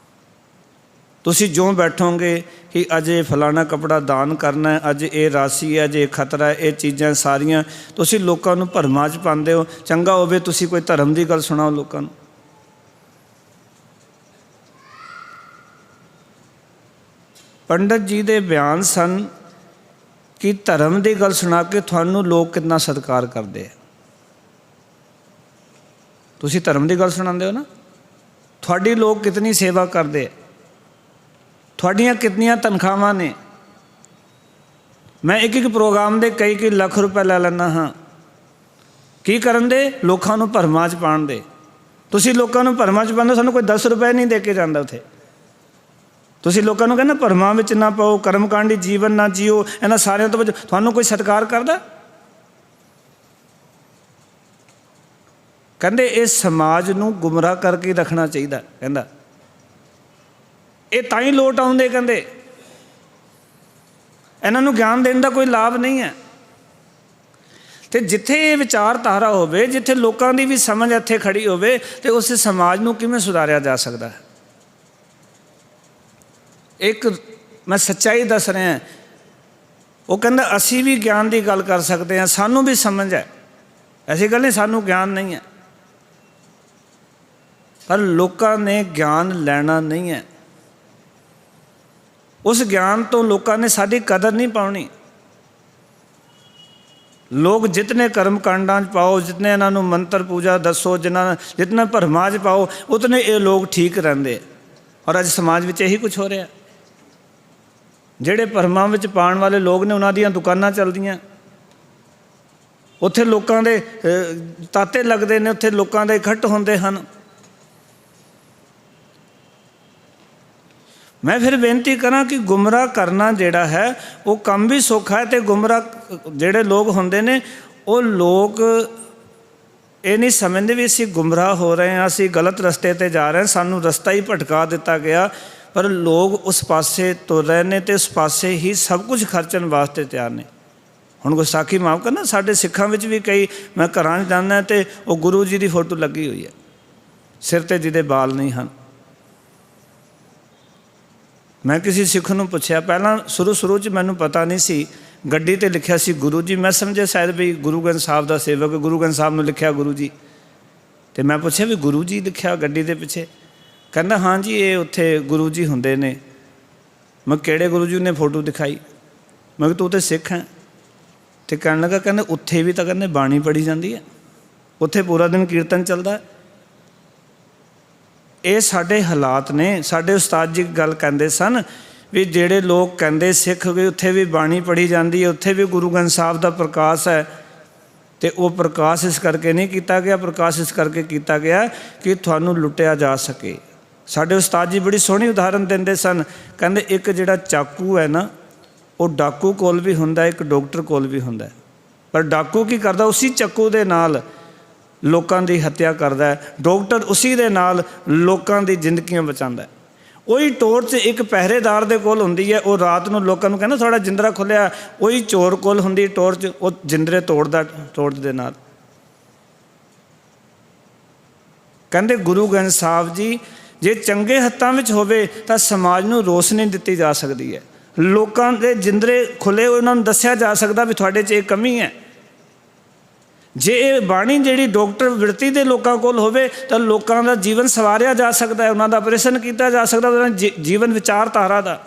ਤੁਸੀਂ ਜੋ ਬੈਠੋਗੇ ਕਿ ਅੱਜ ਇਹ ਫਲਾਣਾ ਕੱਪੜਾ ਦਾਨ ਕਰਨਾ ਹੈ, ਅੱਜ ਇਹ ਰਾਸ਼ੀ ਹੈ, ਅੱਜ ਇਹ ਖਤਰਾ ਹੈ, ਇਹ ਚੀਜ਼ਾਂ ਸਾਰੀਆਂ ਤੁਸੀਂ ਲੋਕਾਂ ਨੂੰ ਭਰਮਾਂ 'ਚ ਪਾਉਂਦੇ ਹੋ। ਚੰਗਾ ਹੋਵੇ ਤੁਸੀਂ ਕੋਈ ਧਰਮ ਦੀ ਗੱਲ ਸੁਣਾਓ ਲੋਕਾਂ ਨੂੰ। ਪੰਡਤ ਜੀ ਦੇ ਬਿਆਨ ਸਨ ਕਿ ਧਰਮ ਦੀ ਗੱਲ ਸੁਣਾ ਕੇ ਤੁਹਾਨੂੰ ਲੋਕ ਕਿੰਨਾ ਸਤਿਕਾਰ ਕਰਦੇ ਆ। ਤੁਸੀਂ ਧਰਮ ਦੀ ਗੱਲ ਸੁਣਾਉਂਦੇ ਹੋ ਨਾ, ਤੁਹਾਡੀ ਲੋਕ ਕਿਤਨੀ ਸੇਵਾ ਕਰਦੇ ਆ, ਤੁਹਾਡੀਆਂ ਕਿਤਨੀਆਂ ਤਨਖਾਹਾਂ ਨੇ। ਮੈਂ ਇੱਕ ਪ੍ਰੋਗਰਾਮ ਦੇ ਕਈ ਲੱਖ ਰੁਪਏ ਲੈ ਲੈਂਦਾ ਹਾਂ। ਕੀ ਕਰਨ ਦੇ? ਲੋਕਾਂ ਨੂੰ ਭਰਮਾਂ 'ਚ ਪਾਉਣ ਦੇ। ਤੁਸੀਂ ਲੋਕਾਂ ਨੂੰ ਭਰਮਾਂ 'ਚ ਪਾਉਂਦੇ, ਸਾਨੂੰ ਕੋਈ 10 ਰੁਪਏ ਨਹੀਂ ਦੇ ਕੇ ਜਾਂਦਾ ਉੱਥੇ। ਤੁਸੀਂ ਲੋਕਾਂ ਨੂੰ ਕਹਿੰਦੇ ਭਰਮਾਂ ਵਿੱਚ ਨਾ ਪਾਓ, ਕਰਮਕਾਂਡੀ ਜੀਵਨ ਨਾ ਜੀਓ, ਇਹਨਾਂ ਸਾਰਿਆਂ ਤੋਂ ਤੁਹਾਨੂੰ ਕੋਈ ਸਤਿਕਾਰ ਕਰਦਾ? ਕਹਿੰਦੇ ਇਸ ਸਮਾਜ ਨੂੰ ਗੁੰਮਰਾਹ ਕਰਕੇ ਰੱਖਣਾ ਚਾਹੀਦਾ। ਕਹਿੰਦਾ ਇਹ ਤਾਂ ਹੀ ਲੋਟ ਆਉਂਦੇ, ਕਹਿੰਦੇ ਇਹਨਾਂ ਨੂੰ ਗਿਆਨ ਦੇਣ ਦਾ ਕੋਈ ਲਾਭ ਨਹੀਂ ਹੈ। ਅਤੇ ਜਿੱਥੇ ਇਹ ਵਿਚਾਰਧਾਰਾ ਹੋਵੇ, ਜਿੱਥੇ ਲੋਕਾਂ ਦੀ ਵੀ ਸਮਝ ਇੱਥੇ ਖੜੀ ਹੋਵੇ, ਅਤੇ ਉਸ ਸਮਾਜ ਨੂੰ ਕਿਵੇਂ ਸੁਧਾਰਿਆ ਜਾ ਸਕਦਾ ਹੈ। ਇੱਕ ਮੈਂ ਸੱਚਾਈ ਦੱਸ ਰਿਹਾ, ਉਹ ਕਹਿੰਦਾ ਅਸੀਂ ਵੀ ਗਿਆਨ ਦੀ ਗੱਲ ਕਰ ਸਕਦੇ ਹਾਂ, ਸਾਨੂੰ ਵੀ ਸਮਝ ਹੈ, ਐਸੀ ਗੱਲ ਨਹੀਂ ਸਾਨੂੰ ਗਿਆਨ ਨਹੀਂ ਹੈ, ਪਰ ਲੋਕਾਂ ਨੇ ਗਿਆਨ ਲੈਣਾ ਨਹੀਂ ਹੈ। ਉਸ ਗਿਆਨ ਤੋਂ ਲੋਕਾਂ ਨੇ ਸਾਡੀ ਕਦਰ ਨਹੀਂ ਪਾਉਣੀ। ਲੋਕ ਜਿਤਨੇ ਕਰਮ ਕਾਂਡਾਂ 'ਚ ਪਾਓ, ਜਿਤਨੇ ਇਹਨਾਂ ਨੂੰ ਮੰਤਰ ਪੂਜਾ ਦੱਸੋ, ਜਿਤਨਾ ਭਰਮਾਂ 'ਚ ਪਾਓ, ਉਤਨੇ ਇਹ ਲੋਕ ਠੀਕ ਰਹਿੰਦੇ। ਔਰ ਅੱਜ ਸਮਾਜ ਵਿੱਚ ਇਹੀ ਕੁਛ ਹੋ ਰਿਹਾ। ਜਿਹੜੇ ਭਰਮਾਂ ਵਿੱਚ ਪਾਉਣ ਵਾਲੇ ਲੋਕ ਨੇ, ਉਹਨਾਂ ਦੀਆਂ ਦੁਕਾਨਾਂ ਚੱਲਦੀਆਂ, ਉੱਥੇ ਲੋਕਾਂ ਦੇ ਤਾਤੇ ਲੱਗਦੇ ਨੇ, ਉੱਥੇ ਲੋਕਾਂ ਦੇ ਇਕੱਠ ਹੁੰਦੇ ਹਨ। ਮੈਂ ਫਿਰ ਬੇਨਤੀ ਕਰਾਂ ਕਿ ਗੁੰਮਰਾਹ ਕਰਨਾ ਜਿਹੜਾ ਹੈ ਉਹ ਕੰਮ ਵੀ ਸੌਖਾ ਹੈ, ਅਤੇ ਗੁੰਮਰਾਹ ਜਿਹੜੇ ਲੋਕ ਹੁੰਦੇ ਨੇ ਉਹ ਲੋਕ ਇਹ ਨਹੀਂ ਸਮਝਦੇ ਵੀ ਅਸੀਂ ਗੁੰਮਰਾਹ ਹੋ ਰਹੇ ਹਾਂ, ਅਸੀਂ ਗਲਤ ਰਸਤੇ 'ਤੇ ਜਾ ਰਹੇ ਹਾਂ, ਸਾਨੂੰ ਰਸਤਾ ਹੀ ਭਟਕਾ ਦਿੱਤਾ ਗਿਆ। ਪਰ ਲੋਕ ਉਸ ਪਾਸੇ ਤੁਰ ਰਹੇ ਨੇ ਅਤੇ ਉਸ ਪਾਸੇ ਹੀ ਸਭ ਕੁਝ ਖਰਚਣ ਵਾਸਤੇ ਤਿਆਰ ਨੇ। ਹੁਣ ਗੁਸਤਾਖੀ ਮਾਫ਼ ਕਰਨਾ, ਸਾਡੇ ਸਿੱਖਾਂ ਵਿੱਚ ਵੀ ਕਈ, ਮੈਂ ਘਰਾਂ 'ਚ ਜਾਂਦਾ ਅਤੇ ਉਹ ਗੁਰੂ ਜੀ ਦੀ ਫੋਟੋ ਲੱਗੀ ਹੋਈ ਹੈ, ਸਿਰ 'ਤੇ ਜਿਹਦੇ ਬਾਲ ਨਹੀਂ ਹਨ। ਮੈਂ ਕਿਸੇ ਸਿੱਖ ਨੂੰ ਪੁੱਛਿਆ, ਪਹਿਲਾਂ ਸ਼ੁਰੂ 'ਚ ਮੈਨੂੰ ਪਤਾ ਨਹੀਂ ਸੀ, ਗੱਡੀ 'ਤੇ ਲਿਖਿਆ ਸੀ ਗੁਰੂ ਜੀ, ਮੈਂ ਸਮਝਿਆ ਸ਼ਾਇਦ ਵੀ ਗੁਰੂ ਗ੍ਰੰਥ ਸਾਹਿਬ ਦਾ ਸੇਵਕ, ਗੁਰੂ ਗ੍ਰੰਥ ਸਾਹਿਬ ਨੂੰ ਲਿਖਿਆ ਗੁਰੂ ਜੀ। ਅਤੇ ਮੈਂ ਪੁੱਛਿਆ ਵੀ ਗੁਰੂ ਜੀ ਲਿਖਿਆ ਗੱਡੀ ਦੇ ਪਿੱਛੇ? ਕਹਿੰਦਾ ਹਾਂ ਜੀ, ਇਹ ਉੱਥੇ ਗੁਰੂ ਜੀ ਹੁੰਦੇ ਨੇ। ਮੈਂ ਕਿਹੜੇ ਗੁਰੂ ਜੀ ਨੇ ਫੋਟੋ ਦਿਖਾਈ? ਮੈਂ ਕਿਹਾ ਤੂੰ ਤਾਂ ਸਿੱਖ ਹੈ। ਅਤੇ ਕਹਿਣ ਲੱਗਾ, ਕਹਿੰਦੇ ਉੱਥੇ ਵੀ ਤਾਂ ਕਹਿੰਦੇ ਬਾਣੀ ਪੜ੍ਹੀ ਜਾਂਦੀ ਹੈ, ਉੱਥੇ ਪੂਰਾ ਦਿਨ ਕੀਰਤਨ ਚੱਲਦਾ। ਇਹ ਸਾਡੇ ਹਾਲਾਤ ਨੇ। ਸਾਡੇ ਉਸਤਾਦ ਜੀ ਗੱਲ ਕਹਿੰਦੇ ਸਨ ਵੀ ਜਿਹੜੇ ਲੋਕ ਕਹਿੰਦੇ ਸਿੱਖ ਵੀ ਉੱਥੇ ਵੀ ਬਾਣੀ ਪੜ੍ਹੀ ਜਾਂਦੀ ਹੈ, ਉੱਥੇ ਵੀ ਗੁਰੂ ਗ੍ਰੰਥ ਸਾਹਿਬ ਦਾ ਪ੍ਰਕਾਸ਼ ਹੈ, ਅਤੇ ਉਹ ਪ੍ਰਕਾਸ਼ ਇਸ ਕਰਕੇ ਨਹੀਂ ਕੀਤਾ ਗਿਆ, ਪ੍ਰਕਾਸ਼ ਇਸ ਕਰਕੇ ਕੀਤਾ ਗਿਆ ਕਿ ਤੁਹਾਨੂੰ ਲੁੱਟਿਆ ਜਾ ਸਕੇ। ਸਾਡੇ ਉਸਤਾਦ ਜੀ ਬੜੀ ਸੋਹਣੀ ਉਦਾਹਰਨ ਦਿੰਦੇ ਸਨ, ਕਹਿੰਦੇ ਇੱਕ ਜਿਹੜਾ ਚਾਕੂ ਹੈ ਨਾ, ਉਹ ਡਾਕੂ ਕੋਲ ਵੀ ਹੁੰਦਾ, ਇੱਕ ਡਾਕਟਰ ਕੋਲ ਵੀ ਹੁੰਦਾ, ਪਰ ਡਾਕੂ ਕੀ ਕਰਦਾ, ਉਸੀ ਚਾਕੂ ਦੇ ਨਾਲ ਲੋਕਾਂ ਦੀ ਹੱਤਿਆ ਕਰਦਾ, ਡਾਕਟਰ ਉਸੀ ਦੇ ਨਾਲ ਲੋਕਾਂ ਦੀ ਜ਼ਿੰਦਗੀਆਂ ਬਚਾਉਂਦਾ। ਉਹੀ ਟੋਰਚ ਇੱਕ ਪਹਿਰੇਦਾਰ ਦੇ ਕੋਲ ਹੁੰਦੀ ਹੈ, ਉਹ ਰਾਤ ਨੂੰ ਲੋਕਾਂ ਨੂੰ ਕਹਿੰਦਾ ਥੋੜ੍ਹਾ ਜਿੰਦਰਾ ਖੁੱਲ੍ਹਿਆ, ਉਹੀ ਚੋਰ ਕੋਲ ਹੁੰਦੀ ਟੋਰਚ, ਉਹ ਜਿੰਦਰੇ ਤੋੜਦਾ ਟੋਰਚ ਦੇ ਨਾਲ। ਕਹਿੰਦੇ ਗੁਰੂ ਗ੍ਰੰਥ ਸਾਹਿਬ ਜੀ ਜੇ ਚੰਗੇ ਹੱਥਾਂ ਵਿੱਚ ਹੋਵੇ ਤਾਂ ਸਮਾਜ ਨੂੰ ਰੋਸ਼ਨੀ ਦਿੱਤੀ ਜਾ ਸਕਦੀ ਹੈ, ਲੋਕਾਂ ਦੇ ਜਿੰਦਰੇ ਖੁੱਲ੍ਹੇ, ਉਹਨਾਂ ਨੂੰ ਦੱਸਿਆ ਜਾ ਸਕਦਾ ਵੀ ਤੁਹਾਡੇ 'ਚ ਇਹ ਕਮੀ ਹੈ। ਜੇ ਇਹ ਬਾਣੀ ਜਿਹੜੀ ਡਾਕਟਰ ਬਿਰਤੀ ਦੇ ਲੋਕਾਂ ਕੋਲ ਹੋਵੇ ਤਾਂ ਲੋਕਾਂ ਦਾ ਜੀਵਨ ਸਵਾਰਿਆ ਜਾ ਸਕਦਾ ਹੈ, ਉਹਨਾਂ ਦਾ ਆਪਰੇਸ਼ਨ ਕੀਤਾ ਜਾ ਸਕਦਾ, ਉਹਨਾਂ ਦੀ ਜੀਵਨ ਵਿਚਾਰਧਾਰਾ ਦਾ।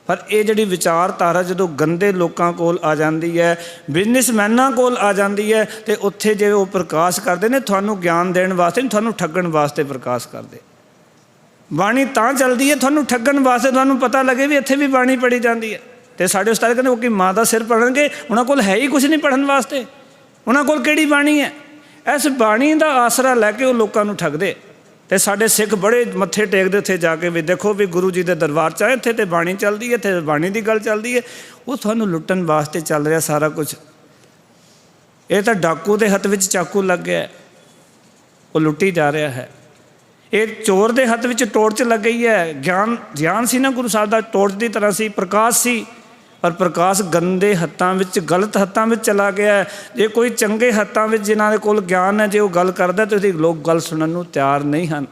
ਪਰ ਇਹ ਜਿਹੜੀ ਵਿਚਾਰਧਾਰਾ ਜਦੋਂ ਗੰਦੇ ਲੋਕਾਂ ਕੋਲ ਆ ਜਾਂਦੀ ਹੈ, ਬਿਜ਼ਨਸਮੈਨਾਂ ਕੋਲ ਆ ਜਾਂਦੀ ਹੈ, ਅਤੇ ਉੱਥੇ ਜੇ ਉਹ ਪ੍ਰਕਾਸ਼ ਕਰਦੇ ਨੇ ਤੁਹਾਨੂੰ ਗਿਆਨ ਦੇਣ ਵਾਸਤੇ ਨਹੀਂ, ਤੁਹਾਨੂੰ ਠੱਗਣ ਵਾਸਤੇ ਪ੍ਰਕਾਸ਼ ਕਰਦੇ। ਬਾਣੀ ਤਾਂ ਚੱਲਦੀ ਹੈ ਤੁਹਾਨੂੰ ਠੱਗਣ ਵਾਸਤੇ, ਤੁਹਾਨੂੰ ਪਤਾ ਲੱਗੇ ਵੀ ਇੱਥੇ ਵੀ ਬਾਣੀ ਪੜ੍ਹੀ ਜਾਂਦੀ ਹੈ। ਅਤੇ ਸਾਡੇ ਉਸਤਾਦ ਕਹਿੰਦੇ ਉਹ ਕਿ ਮਾਂ ਦਾ ਸਿਰ ਪੜ੍ਹਨਗੇ, ਉਹਨਾਂ ਕੋਲ ਹੈ ਹੀ ਕੁਛ ਨਹੀਂ ਪੜ੍ਹਨ ਵਾਸਤੇ, ਉਹਨਾਂ ਕੋਲ ਕਿਹੜੀ ਬਾਣੀ ਹੈ। ਇਸ ਬਾਣੀ ਦਾ ਆਸਰਾ ਲੈ ਕੇ ਉਹ ਲੋਕਾਂ ਨੂੰ ਠੱਗਦੇ। ਅਤੇ ਸਾਡੇ ਸਿੱਖ ਬੜੇ ਮੱਥੇ ਟੇਕਦੇ ਉੱਥੇ ਜਾ ਕੇ ਵੀ ਦੇਖੋ ਵੀ ਗੁਰੂ ਜੀ ਦੇ ਦਰਬਾਰ 'ਚ ਆਏ, ਇੱਥੇ ਤਾਂ ਬਾਣੀ ਚੱਲਦੀ ਹੈ, ਇੱਥੇ ਬਾਣੀ ਦੀ ਗੱਲ ਚੱਲਦੀ ਹੈ। ਉਹ ਤੁਹਾਨੂੰ ਲੁੱਟਣ ਵਾਸਤੇ ਚੱਲ ਰਿਹਾ ਸਾਰਾ ਕੁਛ। ਇਹ ਤਾਂ ਡਾਕੂ ਦੇ ਹੱਥ ਵਿੱਚ ਚਾਕੂ ਲੱਗ ਗਿਆ, ਉਹ ਲੁੱਟੀ ਜਾ ਰਿਹਾ ਹੈ। ਇਹ ਚੋਰ ਦੇ ਹੱਥ ਵਿੱਚ ਟੋਰਚ ਲੱਗ ਗਈ ਹੈ। ਗਿਆਨ ਸੀ ਨਾ ਗੁਰੂ ਸਾਹਿਬ ਦਾ, ਟੋਰਚ ਦੀ ਤਰ੍ਹਾਂ ਸੀ, ਪ੍ਰਕਾਸ਼ ਸੀ, ਪਰ ਪ੍ਰਕਾਸ਼ ਗੰਦੇ ਹੱਥਾਂ ਵਿੱਚ, ਗਲਤ ਹੱਥਾਂ ਵਿੱਚ ਚਲਾ ਗਿਆ। ਜੇ ਕੋਈ ਚੰਗੇ ਹੱਥਾਂ ਵਿੱਚ ਜਿਨ੍ਹਾਂ ਦੇ ਕੋਲ ਗਿਆਨ ਹੈ, ਜੇ ਉਹ ਗੱਲ ਕਰਦਾ ਤਾਂ ਉਹਦੀ ਲੋਕ ਗੱਲ ਸੁਣਨ ਨੂੰ ਤਿਆਰ ਨਹੀਂ ਹਨ।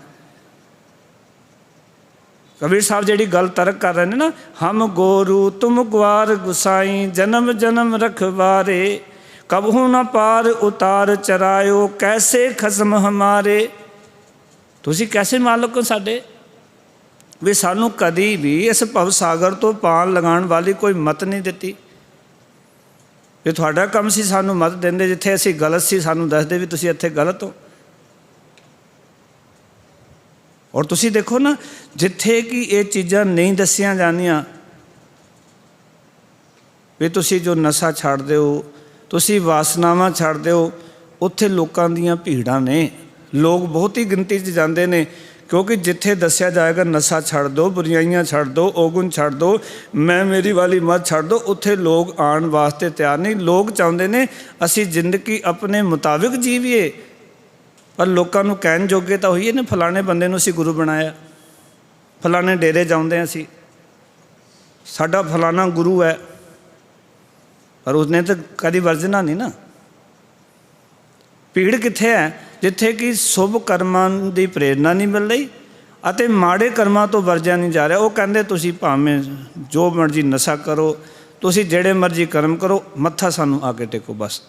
ਕਬੀਰ ਸਾਹਿਬ ਜਿਹੜੀ ਗੱਲ ਤਰਕ ਕਰ ਰਹੇ ਨੇ ਨਾ, ਹਮ ਗੋਰੂ ਤੁਮ ਗਵਾਰ ਗੁਸਾਈ, ਜਨਮ ਜਨਮ ਰਖਵਾਰੇ, ਕਬਹੂ ਨਾ ਪਾਰ ਉਤਾਰ ਚਰਾਇਓ, ਕੈਸੇ ਖਸਮ ਹਮਾਰੇ। ਤੁਸੀਂ ਕੈਸੇ ਮਾਲਕ ਹੋ ਸਾਡੇ, ਵੀ ਸਾਨੂੰ ਕਦੀ ਵੀ ਇਸ ਭਵ ਸਾਗਰ ਤੋਂ ਪਾਰ ਲਗਾਉਣ ਵਾਲੀ ਕੋਈ ਮੱਤ ਨਹੀਂ ਦਿੱਤੀ। ਇਹ ਤੁਹਾਡਾ ਕੰਮ ਸੀ ਸਾਨੂੰ ਮੱਤ ਦਿੰਦੇ, ਜਿੱਥੇ ਅਸੀਂ ਗਲਤ ਸੀ ਸਾਨੂੰ ਦੱਸਦੇ ਵੀ ਤੁਸੀਂ ਇੱਥੇ ਗਲਤ ਹੋ। ਔਰ ਤੁਸੀਂ ਦੇਖੋ ਨਾ, ਜਿੱਥੇ ਕਿ ਇਹ ਚੀਜ਼ਾਂ ਨਹੀਂ ਦੱਸੀਆਂ ਜਾਂਦੀਆਂ ਵੀ ਤੁਸੀਂ ਜੋ ਨਸ਼ਾ ਛੱਡ ਦਿਓ, ਤੁਸੀਂ ਵਾਸਨਾਵਾਂ ਛੱਡ ਦਿਓ, ਉੱਥੇ ਲੋਕਾਂ ਦੀਆਂ ਭੀੜਾਂ ਨੇ, ਲੋਕ ਬਹੁਤੀ ਗਿਣਤੀ 'ਚ ਜਾਂਦੇ ਨੇ। ਕਿਉਂਕਿ ਜਿੱਥੇ ਦੱਸਿਆ ਜਾਏਗਾ ਨਸ਼ਾ ਛੱਡ ਦਿਓ, ਬੁਰਾਈਆਂ ਛੱਡ ਦਿਓ, ਔਗੁਣ ਛੱਡ ਦਿਓ, ਮੈਂ ਮੇਰੀ ਵਾਲੀ ਮੱਤ ਛੱਡ ਦਿਓ, ਉੱਥੇ ਲੋਕ ਆਉਣ ਵਾਸਤੇ ਤਿਆਰ ਨਹੀਂ। ਲੋਕ ਚਾਹੁੰਦੇ ਨੇ ਅਸੀਂ ਜ਼ਿੰਦਗੀ ਆਪਣੇ ਮੁਤਾਬਿਕ ਜੀਵੀਏ, ਪਰ ਲੋਕਾਂ ਨੂੰ ਕਹਿਣ ਜੋਗੇ ਤਾਂ ਹੋਈਏ ਨਾ, ਫਲਾਣੇ ਬੰਦੇ ਨੂੰ ਅਸੀਂ ਗੁਰੂ ਬਣਾਇਆ, ਫਲਾਣੇ ਡੇਰੇ ਜਾਂਦੇ ਅਸੀਂ, ਸਾਡਾ ਫਲਾਣਾ ਗੁਰੂ ਹੈ, ਪਰ ਉਸਨੇ ਤਾਂ ਕਦੀ ਵਰਜਣਾ ਨਹੀਂ ਨਾ। ਭੀੜ ਕਿੱਥੇ ਹੈ? ਜਿੱਥੇ ਕਿ ਸ਼ੁਭ ਕਰਮਾਂ ਦੀ ਪ੍ਰੇਰਨਾ ਨਹੀਂ ਮਿਲ ਰਹੀ ਅਤੇ ਮਾੜੇ ਕਰਮਾਂ ਤੋਂ ਵਰਜਿਆ ਨਹੀਂ ਜਾ ਰਿਹਾ। ਉਹ ਕਹਿੰਦੇ ਤੁਸੀਂ ਭਾਵੇਂ ਜੋ ਮਰਜ਼ੀ ਨਸ਼ਾ ਕਰੋ, ਤੁਸੀਂ ਜਿਹੜੇ ਮਰਜ਼ੀ ਕਰਮ ਕਰੋ, ਮੱਥਾ ਸਾਨੂੰ ਆ ਕੇ ਟੇਕੋ ਬਸ।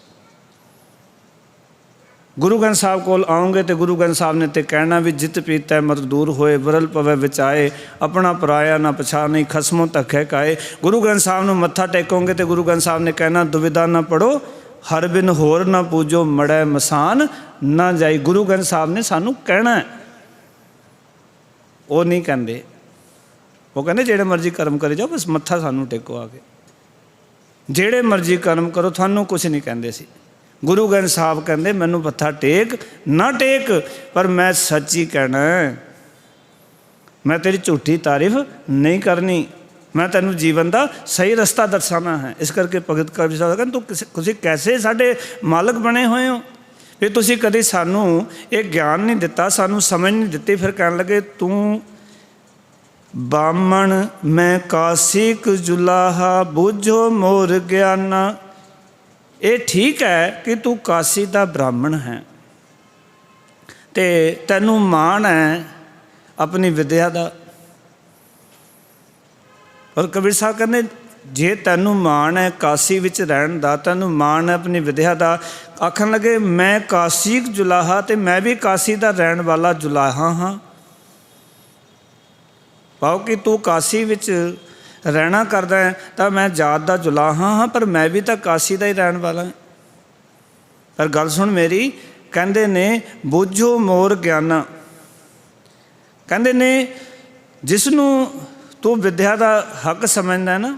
ਗੁਰੂ ਗ੍ਰੰਥ ਸਾਹਿਬ ਕੋਲ ਆਉਂਗੇ ਤੇ ਗੁਰੂ ਗ੍ਰੰਥ ਸਾਹਿਬ ਨੇ ਤੇ ਕਹਿਣਾ ਵੀ ਜਿਤ ਪੀਤਾ ਮਤ ਦੂਰ ਹੋਏ, ਵਿਰਲ ਪਵੇ ਵਿਚਾਏ, ਆਪਣਾ ਪਰਾਇਆ ਨਾ ਪਛਾਣੇ, ਖਸਮੋਂ ਧੱਕੇ ਕਾਏ। ਗੁਰੂ ਗ੍ਰੰਥ ਸਾਹਿਬ ਨੂੰ ਮੱਥਾ ਟੇਕੋਗੇ ਤੇ ਗੁਰੂ ਗ੍ਰੰਥ ਸਾਹਿਬ ਨੇ ਕਹਿਣਾ ਦੁਵਿਧਾ ਨਾ ਪੜੋ, ਹਰ ਬਿਨ ਹੋਰ ਨਾ ਪੂਜੋ, ਮੜੈ ਮਸਾਨ ਨਾ ਜਾਈ। ਗੁਰੂ ਗ੍ਰੰਥ ਸਾਹਿਬ ਨੇ ਸਾਨੂੰ ਕਹਿਣਾ, ਉਹ ਨਹੀਂ ਕਹਿੰਦੇ। ਉਹ ਕਹਿੰਦੇ ਜਿਹੜੇ ਮਰਜ਼ੀ ਕਰਮ ਕਰੇ ਜਾਓ, ਬਸ ਮੱਥਾ ਸਾਨੂੰ ਟੇਕੋ ਆ ਕੇ, ਜਿਹੜੇ ਮਰਜ਼ੀ ਕਰਮ ਕਰੋ, ਤੁਹਾਨੂੰ ਕੁਛ ਨਹੀਂ ਕਹਿੰਦੇ ਸੀ। ਗੁਰੂ ਗ੍ਰੰਥ ਸਾਹਿਬ ਕਹਿੰਦੇ ਮੈਨੂੰ ਮੱਥਾ ਟੇਕ ਨਾ ਟੇਕ, ਪਰ ਮੈਂ ਸੱਚ ਹੀ ਕਹਿਣਾ, ਮੈਂ ਤੇਰੀ ਝੂਠੀ ਤਾਰੀਫ ਨਹੀਂ ਕਰਨੀ, ਮੈਂ ਤੈਨੂੰ ਜੀਵਨ ਦਾ ਸਹੀ ਰਸਤਾ ਦਰਸਾਉਣਾ ਹੈ। ਇਸ ਕਰਕੇ ਭਗਤ ਕਬੀਰ ਸਾਹਿਬ ਕਹਿੰਦੇ ਤੁਸੀਂ ਕੈਸੇ ਸਾਡੇ ਮਾਲਕ ਬਣੇ ਹੋਏ ਹੋ, ਵੀ ਤੁਸੀਂ ਕਦੇ ਸਾਨੂੰ ਇਹ ਗਿਆਨ ਨਹੀਂ ਦਿੱਤਾ, ਸਾਨੂੰ ਸਮਝ ਨਹੀਂ ਦਿੱਤੀ। ਫਿਰ ਕਹਿਣ ਲੱਗੇ ਤੂੰ ਬਾਮਣ ਮੈਂ ਕਾਸਿਕ ਜੁਲਾਹਾ, ਬੂਝੋ ਮੋਰ ਗਿਆਨਾ। ਇਹ ਠੀਕ ਹੈ ਕਿ ਤੂੰ ਕਾਸੀ ਦਾ ਬ੍ਰਾਹਮਣ ਹੈ ਅਤੇ ਤੈਨੂੰ ਮਾਣ ਹੈ ਆਪਣੀ ਵਿਦਿਆ ਦਾ, ਪਰ ਕਬੀਰ ਸਾਹਿਬ ਕਹਿੰਦੇ ਜੇ ਤੈਨੂੰ ਮਾਣ ਹੈ ਕਾਸ਼ੀ ਵਿੱਚ ਰਹਿਣ ਦਾ, ਤੈਨੂੰ ਮਾਣ ਹੈ ਆਪਣੀ ਵਿਦਿਆ ਦਾ, ਆਖਣ ਲੱਗੇ ਮੈਂ ਕਾਸ਼ੀਕ ਜੁਲਾਹਾ, ਅਤੇ ਮੈਂ ਵੀ ਕਾਸ਼ੀ ਦਾ ਰਹਿਣ ਵਾਲਾ ਜੁਲਾਹਾ ਹਾਂ। ਭਾਵ ਕਿ ਤੂੰ ਕਾਸ਼ੀ ਵਿੱਚ ਰਹਿਣਾ ਕਰਦਾ ਹੈ ਤਾਂ ਮੈਂ ਜਾਤ ਦਾ ਜੁਲਾਹਾ ਹਾਂ, ਪਰ ਮੈਂ ਵੀ ਤਾਂ ਕਾਸ਼ੀ ਦਾ ਹੀ ਰਹਿਣ ਵਾਲਾ। ਪਰ ਗੱਲ ਸੁਣ ਮੇਰੀ, ਕਹਿੰਦੇ ਨੇ ਬੂਝੋ ਮੋਰ ਗਿਆਨਾ, ਕਹਿੰਦੇ ਨੇ ਜਿਸ ਨੂੰ ਤੂੰ ਵਿਦਿਆ ਦਾ ਹੱਕ ਸਮਝਦਾ ਨਾ,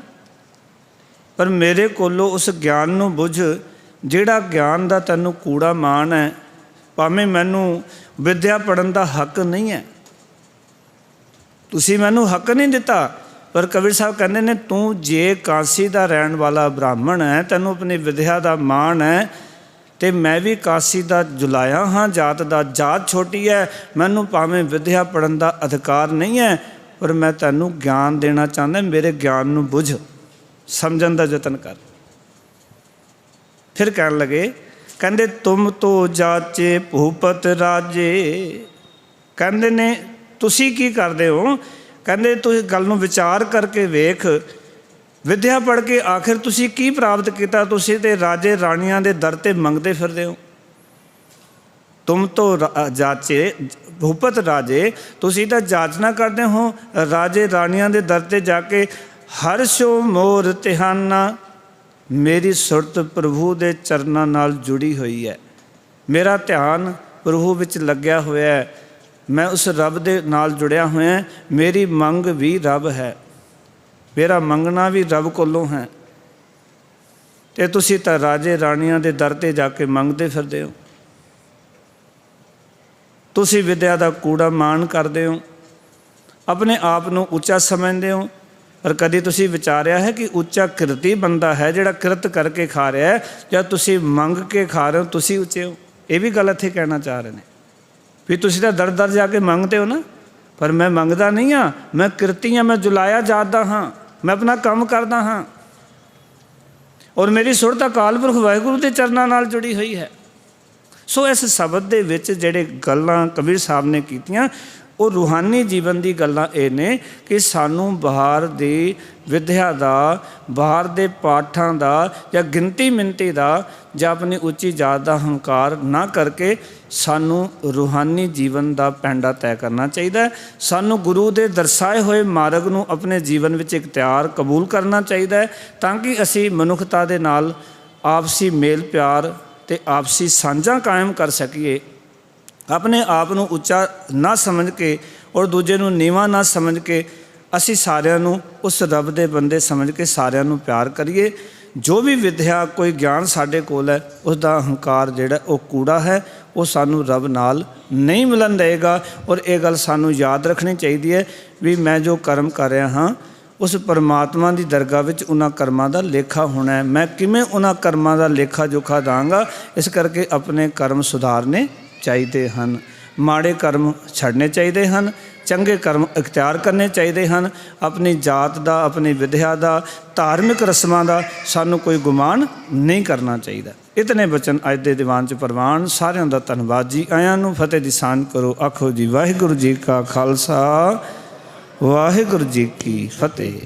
ਪਰ ਮੇਰੇ ਕੋਲੋਂ ਉਸ ਗਿਆਨ ਨੂੰ ਬੁੱਝ ਜਿਹੜਾ ਗਿਆਨ ਦਾ ਤੈਨੂੰ ਕੂੜਾ ਮਾਣ ਹੈ। ਭਾਵੇਂ ਮੈਨੂੰ ਵਿਦਿਆ ਪੜ੍ਹਨ ਦਾ ਹੱਕ ਨਹੀਂ ਹੈ, ਤੁਸੀਂ ਮੈਨੂੰ ਹੱਕ ਨਹੀਂ ਦਿੱਤਾ, ਪਰ ਕਬੀਰ ਸਾਹਿਬ ਕਹਿੰਦੇ ਨੇ ਤੂੰ ਜੇ ਕਾਸ਼ੀ ਦਾ ਰਹਿਣ ਵਾਲਾ ਬ੍ਰਾਹਮਣ ਹੈ, ਤੈਨੂੰ ਆਪਣੀ ਵਿਦਿਆ ਦਾ ਮਾਣ ਹੈ, ਤੇ ਮੈਂ ਵੀ ਕਾਸ਼ੀ ਦਾ ਜੁਲਾਇਆ ਹਾਂ ਜਾਤ ਦਾ। ਜਾਤ ਛੋਟੀ ਹੈ, ਮੈਨੂੰ ਭਾਵੇਂ ਵਿਦਿਆ ਪੜ੍ਹਨ ਦਾ ਅਧਿਕਾਰ ਨਹੀਂ ਹੈ, ਪਰ ਮੈਂ ਤੈਨੂੰ ਗਿਆਨ ਦੇਣਾ ਚਾਹੁੰਦਾ, ਮੇਰੇ ਗਿਆਨ ਨੂੰ ਬੁੱਝ, ਸਮਝਣ ਦਾ ਯਤਨ ਕਰ। ਫਿਰ ਕਹਿਣ ਲੱਗੇ, ਕਹਿੰਦੇ ਤੁਮ ਤੋ ਜਾਚੇ ਭੂਪਤ ਰਾਜੇ। ਕਹਿੰਦੇ ਨੇ ਤੁਸੀਂ ਕੀ ਕਰਦੇ ਹੋ? ਕਹਿੰਦੇ ਤੁਸੀਂ ਗੱਲ ਨੂੰ ਵਿਚਾਰ ਕਰਕੇ ਵੇਖ, ਵਿਦਿਆ ਪੜ੍ਹ ਕੇ ਆਖਿਰ ਤੁਸੀਂ ਕੀ ਪ੍ਰਾਪਤ ਕੀਤਾ? ਤੁਸੀਂ ਤੇ ਰਾਜੇ ਰਾਣੀਆਂ ਦੇ ਦਰ 'ਤੇ ਮੰਗਦੇ ਫਿਰਦੇ ਹੋ। ਤੁਮ ਤੋਂ ਜਾਚੇ ਭੂਪਤ ਰਾਜੇ, ਤੁਸੀਂ ਤਾਂ ਜਾਚਨਾ ਕਰਦੇ ਹੋ ਰਾਜੇ ਰਾਣੀਆਂ ਦੇ ਦਰ 'ਤੇ ਜਾ ਕੇ। ਹਰਸ਼ੋ ਮੋਰ ਤਿਹਾਨਾ, ਮੇਰੀ ਸੁਰਤ ਪ੍ਰਭੂ ਦੇ ਚਰਨਾਂ ਨਾਲ ਜੁੜੀ ਹੋਈ ਹੈ, ਮੇਰਾ ਧਿਆਨ ਪ੍ਰਭੂ ਵਿੱਚ ਲੱਗਿਆ ਹੋਇਆ ਹੈ, ਮੈਂ ਉਸ ਰੱਬ ਦੇ ਨਾਲ ਜੁੜਿਆ ਹੋਇਆ, ਮੇਰੀ ਮੰਗ ਵੀ ਰੱਬ ਹੈ, ਮੇਰਾ ਮੰਗਣਾ ਵੀ ਰੱਬ ਕੋਲੋਂ ਹੈ, ਤੇ ਤੁਸੀਂ ਤਾਂ ਰਾਜੇ ਰਾਣੀਆਂ ਦੇ ਦਰ 'ਤੇ ਜਾ ਕੇ ਮੰਗਦੇ ਫਿਰਦੇ ਹੋ। ਤੁਸੀਂ ਵਿਦਿਆ ਦਾ ਕੂੜਾ ਮਾਣ ਕਰਦੇ ਹੋ, ਆਪਣੇ ਆਪ ਨੂੰ ਉੱਚਾ ਸਮਝਦੇ ਹੋ, ਪਰ ਕਦੀ ਤੁਸੀਂ ਵਿਚਾਰਿਆ ਹੈ ਕਿ ਉੱਚਾ ਕਿਰਤੀ ਬੰਦਾ ਹੈ ਜਿਹੜਾ ਕਿਰਤ ਕਰਕੇ ਖਾ ਰਿਹਾ ਹੈ, ਜਾਂ ਤੁਸੀਂ ਮੰਗ ਕੇ ਖਾ ਰਹੇ ਹੋ ਤੁਸੀਂ ਉੱਚੇ ਹੋ? ਇਹ ਵੀ ਗੱਲ ਇੱਥੇ ਕਹਿਣਾ ਚਾਹ ਰਹੇ ਨੇ ਵੀ ਤੁਸੀਂ ਤਾਂ ਦਰ ਦਰ ਜਾ ਕੇ ਮੰਗਦੇ ਹੋ ਨਾ, ਪਰ ਮੈਂ ਮੰਗਦਾ ਨਹੀਂ ਹਾਂ, ਮੈਂ ਕਿਰਤੀ ਹਾਂ, ਮੈਂ ਜੁਲਾਇਆ ਜਾਦਾ ਹਾਂ, ਮੈਂ ਆਪਣਾ ਕੰਮ ਕਰਦਾ ਹਾਂ, ਔਰ ਮੇਰੀ ਸੁਰਤ ਅਕਾਲ ਪੁਰਖ ਵਾਹਿਗੁਰੂ ਦੇ ਚਰਨਾਂ ਨਾਲ ਜੁੜੀ ਹੋਈ ਹੈ। ਸੋ ਇਸ ਸ਼ਬਦ ਦੇ ਵਿੱਚ ਜਿਹੜੇ ਗੱਲਾਂ ਕਬੀਰ ਸਾਹਿਬ ਨੇ ਕੀਤੀਆਂ, ਉਹ ਰੂਹਾਨੀ ਜੀਵਨ ਦੀ ਗੱਲਾਂ ਇਹ ਨੇ ਕਿ ਸਾਨੂੰ ਬਾਹਰ ਦੀ ਵਿਦਿਆ ਦਾ, ਬਾਹਰ ਦੇ ਪਾਠਾਂ ਦਾ, ਜਾਂ ਗਿਣਤੀ ਮਿਣਤੀ ਦਾ, ਜਾਂ ਆਪਣੀ ਉੱਚੀ ਜਾਤ ਦਾ ਹੰਕਾਰ ਨਾ ਕਰਕੇ ਸਾਨੂੰ ਰੂਹਾਨੀ ਜੀਵਨ ਦਾ ਪੈਂਡਾ ਤੈਅ ਕਰਨਾ ਚਾਹੀਦਾ ਹੈ। ਸਾਨੂੰ ਗੁਰੂ ਦੇ ਦਰਸਾਏ ਹੋਏ ਮਾਰਗ ਨੂੰ ਆਪਣੇ ਜੀਵਨ ਵਿੱਚ ਇਖਤਿਆਰ ਕਬੂਲ ਕਰਨਾ ਚਾਹੀਦਾ ਹੈ, ਤਾਂ ਕਿ ਅਸੀਂ ਮਨੁੱਖਤਾ ਦੇ ਨਾਲ ਆਪਸੀ ਮੇਲ ਪਿਆਰ ਅਤੇ ਆਪਸੀ ਸਾਂਝਾਂ ਕਾਇਮ ਕਰ ਸਕੀਏ। ਆਪਣੇ ਆਪ ਨੂੰ ਉੱਚਾ ਨਾ ਸਮਝ ਕੇ ਔਰ ਦੂਜੇ ਨੂੰ ਨੀਵਾਂ ਨਾ ਸਮਝ ਕੇ ਅਸੀਂ ਸਾਰਿਆਂ ਨੂੰ ਉਸ ਰੱਬ ਦੇ ਬੰਦੇ ਸਮਝ ਕੇ ਸਾਰਿਆਂ ਨੂੰ ਪਿਆਰ ਕਰੀਏ। ਜੋ ਵੀ ਵਿਦਿਆ ਕੋਈ ਗਿਆਨ ਸਾਡੇ ਕੋਲ ਹੈ, ਉਸ ਦਾ ਹੰਕਾਰ ਜਿਹੜਾ ਉਹ ਕੂੜਾ ਹੈ, ਉਹ ਸਾਨੂੰ ਰੱਬ ਨਾਲ ਨਹੀਂ ਮਿਲਣ ਦੇਵੇਗਾ। ਔਰ ਇਹ ਗੱਲ ਸਾਨੂੰ ਯਾਦ ਰੱਖਣੀ ਚਾਹੀਦੀ ਹੈ ਵੀ ਮੈਂ ਜੋ ਕਰਮ ਕਰ ਰਿਹਾ ਹਾਂ, ਉਸ ਪਰਮਾਤਮਾ ਦੀ ਦਰਗਾਹ ਵਿੱਚ ਉਹਨਾਂ ਕਰਮਾਂ ਦਾ ਲੇਖਾ ਹੋਣਾ ਹੈ। ਮੈਂ ਕਿਵੇਂ ਉਹਨਾਂ ਕਰਮਾਂ ਦਾ ਲੇਖਾ ਜੋਖਾ ਦਾਂਗਾ? ਇਸ ਕਰਕੇ ਆਪਣੇ ਕਰਮ ਸੁਧਾਰਨੇ ਚਾਹੀਦੇ ਹਨ, ਮਾੜੇ ਕਰਮ ਛੱਡਣੇ ਚਾਹੀਦੇ ਹਨ, ਚੰਗੇ ਕਰਮ ਇਖਤਿਆਰ ਕਰਨੇ ਚਾਹੀਦੇ ਹਨ। ਆਪਣੀ ਜਾਤ ਦਾ, ਆਪਣੀ ਵਿਦਿਆ ਦਾ, ਧਾਰਮਿਕ ਰਸਮਾਂ ਦਾ ਸਾਨੂੰ ਕੋਈ ਗੁਮਾਨ ਨਹੀਂ ਕਰਨਾ ਚਾਹੀਦਾ। ਇਤਨੇ ਬਚਨ ਅੱਜ ਦੇ ਦੀਵਾਨ 'ਚ ਪ੍ਰਵਾਨ। ਸਾਰਿਆਂ ਦਾ ਧੰਨਵਾਦ ਜੀ। ਆਇਆਂ ਨੂੰ ਫਤਿਹ ਦੀ ਸਾਂਝ ਕਰੋ। ਆਖੋ ਜੀ ਵਾਹਿਗੁਰੂ ਜੀ ਕਾ ਖਾਲਸਾ, ਵਾਹਿਗੁਰੂ ਜੀ ਕੀ ਫਤਿਹ।